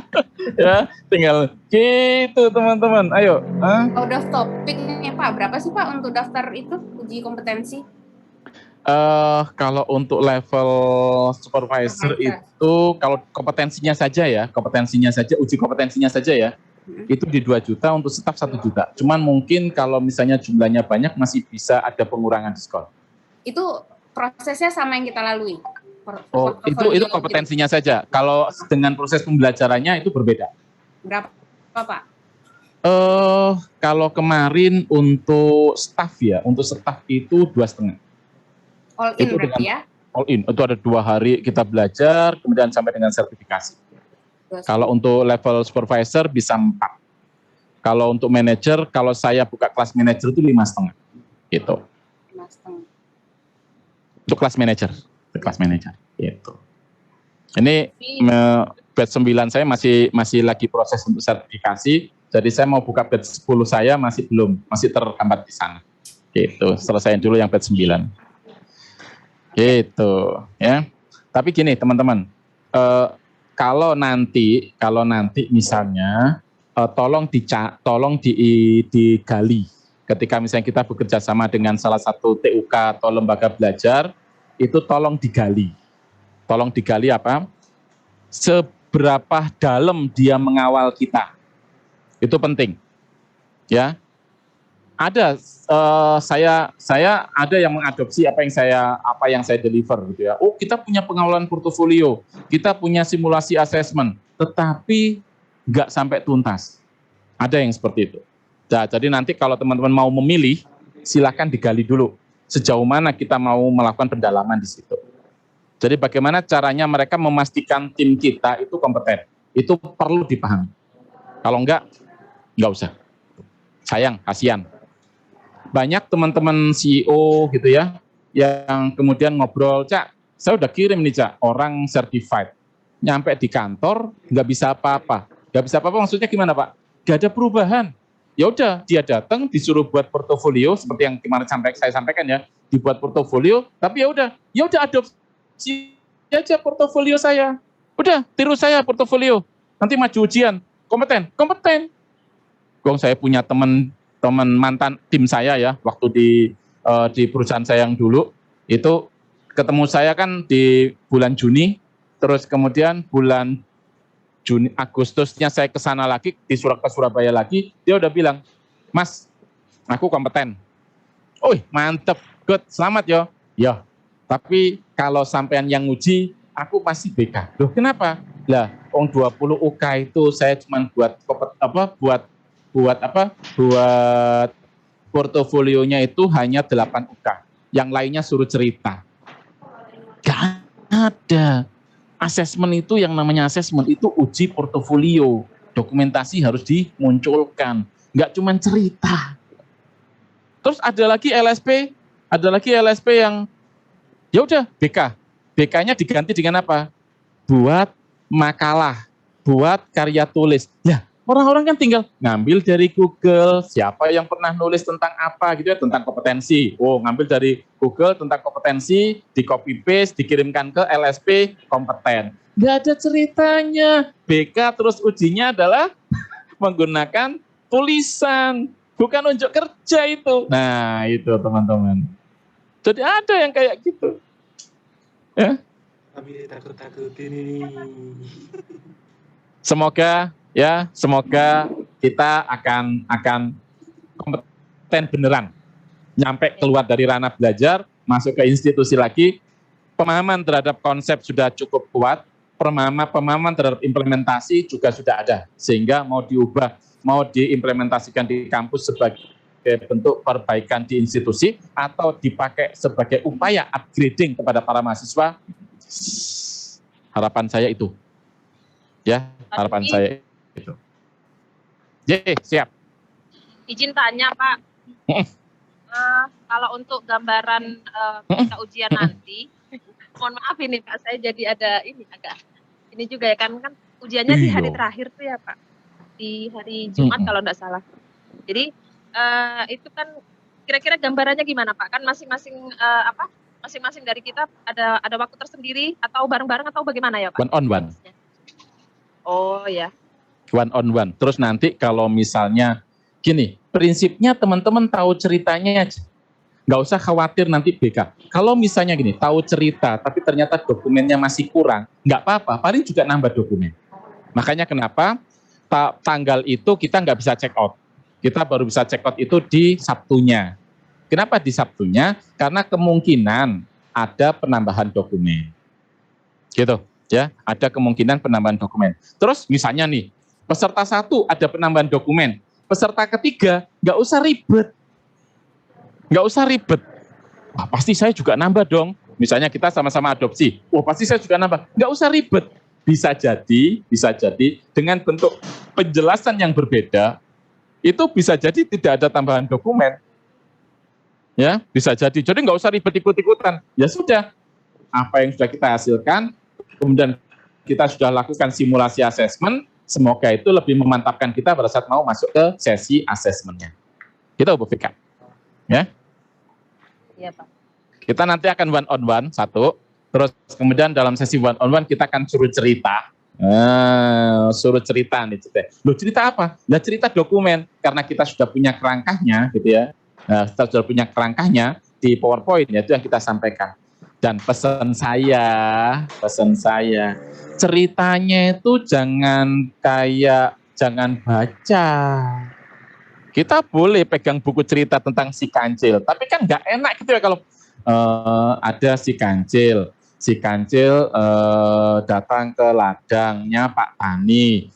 Ya, tinggal gitu teman-teman. Ayo. Out of topicnya Pak, berapa sih Pak untuk daftar itu uji kompetensi? Kalau untuk level supervisor itu, kalau kompetensinya saja, uji kompetensinya saja ya. Itu di 2 juta, untuk staf 1 juta. Cuman mungkin kalau misalnya jumlahnya banyak masih bisa ada pengurangan diskon. Itu prosesnya sama yang kita lalui? Itu kompetensinya saja. Kalau dengan proses pembelajarannya itu berbeda. Berapa Pak? Kalau kemarin untuk staf ya, untuk staf itu 2,5. All in berarti ya? All in, itu ada 2 hari kita belajar, kemudian sampai dengan sertifikasi. Kalau untuk level supervisor bisa 4. Kalau untuk manajer, kalau saya buka kelas manajer itu 5,5. Gitu. 5,5. Untuk kelas manajer. Gitu. Ini batch 9 saya masih lagi proses untuk sertifikasi. Jadi saya mau buka batch 10 saya masih terhambat di sana. Gitu. Selesaiin dulu yang batch 9. Gitu, ya. Tapi gini, teman-teman. Kalau nanti misalnya tolong digali ketika misalnya kita bekerja sama dengan salah satu TUK atau lembaga belajar, itu tolong digali apa? Seberapa dalam dia mengawal kita. Itu penting. Ya. Ada saya ada yang mengadopsi apa yang saya deliver gitu ya. Oh, kita punya pengawalan portofolio, kita punya simulasi assessment, tetapi nggak sampai tuntas. Ada yang seperti itu. Nah, jadi nanti kalau teman-teman mau memilih, silakan digali dulu sejauh mana kita mau melakukan pendalaman di situ. Jadi bagaimana caranya mereka memastikan tim kita itu kompeten, itu perlu dipahami. Kalau nggak usah. Sayang, kasihan. Banyak teman-teman CEO gitu ya, yang kemudian ngobrol, Cak, saya udah kirim nih Cak, orang certified. Nyampe di kantor, nggak bisa apa-apa. Nggak bisa apa-apa maksudnya gimana Pak? Nggak ada perubahan. Ya udah, dia datang, disuruh buat portofolio, seperti yang kemarin saya sampaikan ya, dibuat portofolio, tapi ya udah adopsi aja portofolio saya. Udah, tiru saya portofolio. Nanti maju ujian. kompeten. Gong saya punya teman mantan tim saya ya, waktu di perusahaan saya yang dulu, itu ketemu saya kan di bulan Juni, terus kemudian bulan Agustusnya saya ke sana lagi, ke Surabaya lagi, dia udah bilang, Mas, aku kompeten. Mantep, good, selamat yo. Ya, tapi kalau sampean yang uji, aku masih BK. Loh, kenapa? Lah, 20 UK itu saya cuma buat portofolionya itu hanya 8 UK. Yang lainnya suruh cerita. Gak ada. Asesmen itu, yang namanya asesmen itu uji portofolio. Dokumentasi harus dimunculkan. Nggak cuma cerita. Terus ada lagi LSP yang ya udah BK. BK-nya diganti dengan apa? Buat makalah, buat karya tulis. Ya, orang-orang kan tinggal ngambil dari Google, siapa yang pernah nulis tentang apa gitu ya, tentang kompetensi. Ngambil dari Google tentang kompetensi, di copy paste, dikirimkan ke LSP, kompeten. Nggak ada ceritanya. BK terus ujinya adalah menggunakan tulisan, bukan unjuk kerja itu. Nah, itu teman-teman. Jadi ada yang kayak gitu. Ya. Kami takut-takutin ini. Semoga kita akan kompeten beneran. Nyampe keluar dari ranah belajar, masuk ke institusi lagi, pemahaman terhadap konsep sudah cukup kuat, pemahaman terhadap implementasi juga sudah ada, sehingga mau diubah, mau diimplementasikan di kampus sebagai bentuk perbaikan di institusi atau dipakai sebagai upaya upgrading kepada para mahasiswa, harapan saya itu. Ya, harapan saya itu. Siap. Izin tanya, Pak. Kalau untuk gambaran kita ujian nanti, mohon maaf ini Pak, saya jadi ada ini juga ya kan ujiannya di hari terakhir tuh ya Pak, di hari Jumat kalau enggak salah. Jadi itu kan kira-kira gambarannya gimana Pak? Kan masing-masing dari kita ada waktu tersendiri atau bareng-bareng atau bagaimana ya Pak? One on one. Oh ya. One on one. Terus nanti kalau misalnya gini, prinsipnya teman-teman tahu ceritanya aja. Nggak usah khawatir nanti BK. Kalau misalnya gini, tahu cerita tapi ternyata dokumennya masih kurang, nggak apa-apa, paling juga nambah dokumen. Makanya kenapa tanggal itu kita nggak bisa check out. Kita baru bisa check out itu di Sabtunya. Kenapa di Sabtunya? Karena kemungkinan ada penambahan dokumen. Gitu ya, ada kemungkinan penambahan dokumen. Terus misalnya nih, peserta 1 ada penambahan dokumen. Peserta ketiga, nggak usah ribet. Wah, pasti saya juga nambah dong. Misalnya kita sama-sama adopsi. Pasti saya juga nambah. Nggak usah ribet. Bisa jadi dengan bentuk penjelasan yang berbeda, itu bisa jadi tidak ada tambahan dokumen. Ya, bisa jadi. Jadi nggak usah ribet ikut-ikutan. Ya sudah, apa yang sudah kita hasilkan, kemudian kita sudah lakukan simulasi asesmen, semoga itu lebih memantapkan kita pada saat mau masuk ke sesi asesmennya. Kita Bu Vika. Ya. Iya, Pak. Kita nanti akan one on one satu, terus kemudian dalam sesi one on one kita akan suruh cerita. Suruh cerita nih cerita. Loh, cerita apa? Nah, cerita dokumen, karena kita sudah punya kerangkanya gitu ya. Nah, kita sudah punya kerangkanya di PowerPoint, ya, itu yang kita sampaikan. Dan pesan saya, ceritanya itu jangan baca. Kita boleh pegang buku cerita tentang si kancil, tapi kan nggak enak gitu ya kalau ada si kancil datang ke ladangnya Pak Tani,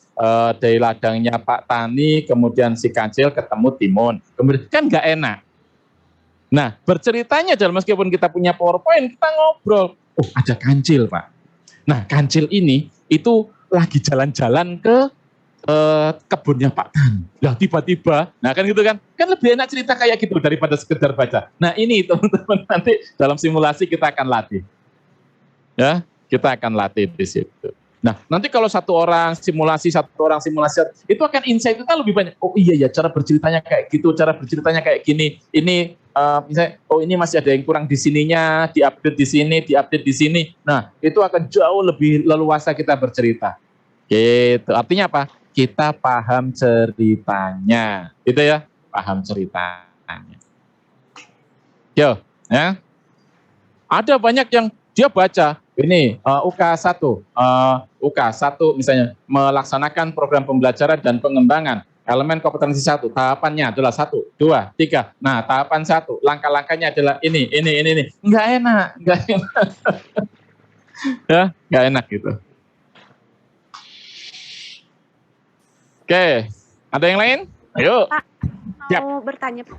dari ladangnya Pak Tani kemudian si kancil ketemu timun, kemudian kan nggak enak. Nah, berceritanya meskipun kita punya PowerPoint, kita ngobrol. Ada kancil, Pak. Nah, kancil ini itu lagi jalan-jalan ke kebunnya Pak Tani. Lah tiba-tiba, nah kan gitu kan lebih enak cerita kayak gitu daripada sekedar baca. Nah, ini teman-teman nanti dalam simulasi kita akan latih. Ya, kita akan latih di situ. Nah, nanti kalau satu orang simulasi, itu akan insight kita lebih banyak. Oh iya ya, cara berceritanya kayak gitu, cara berceritanya kayak gini. Ini misalnya, ini masih ada yang kurang di sininya, diupdate di sini. Nah, itu akan jauh lebih leluasa kita bercerita. Gitu. Artinya apa? kita paham ceritanya, gitu ya, paham ceritanya. Yo, ya. Ada banyak yang dia baca, ini UK1, UK1 misalnya, melaksanakan program pembelajaran dan pengembangan elemen kompetensi 1, tahapannya adalah 1, 2, 3. Nah, tahapan 1, langkah-langkahnya adalah ini. Enggak enak. Ya, enggak enak gitu. Oke, ada yang lain? Ayo. Pak, mau bertanya, Pak.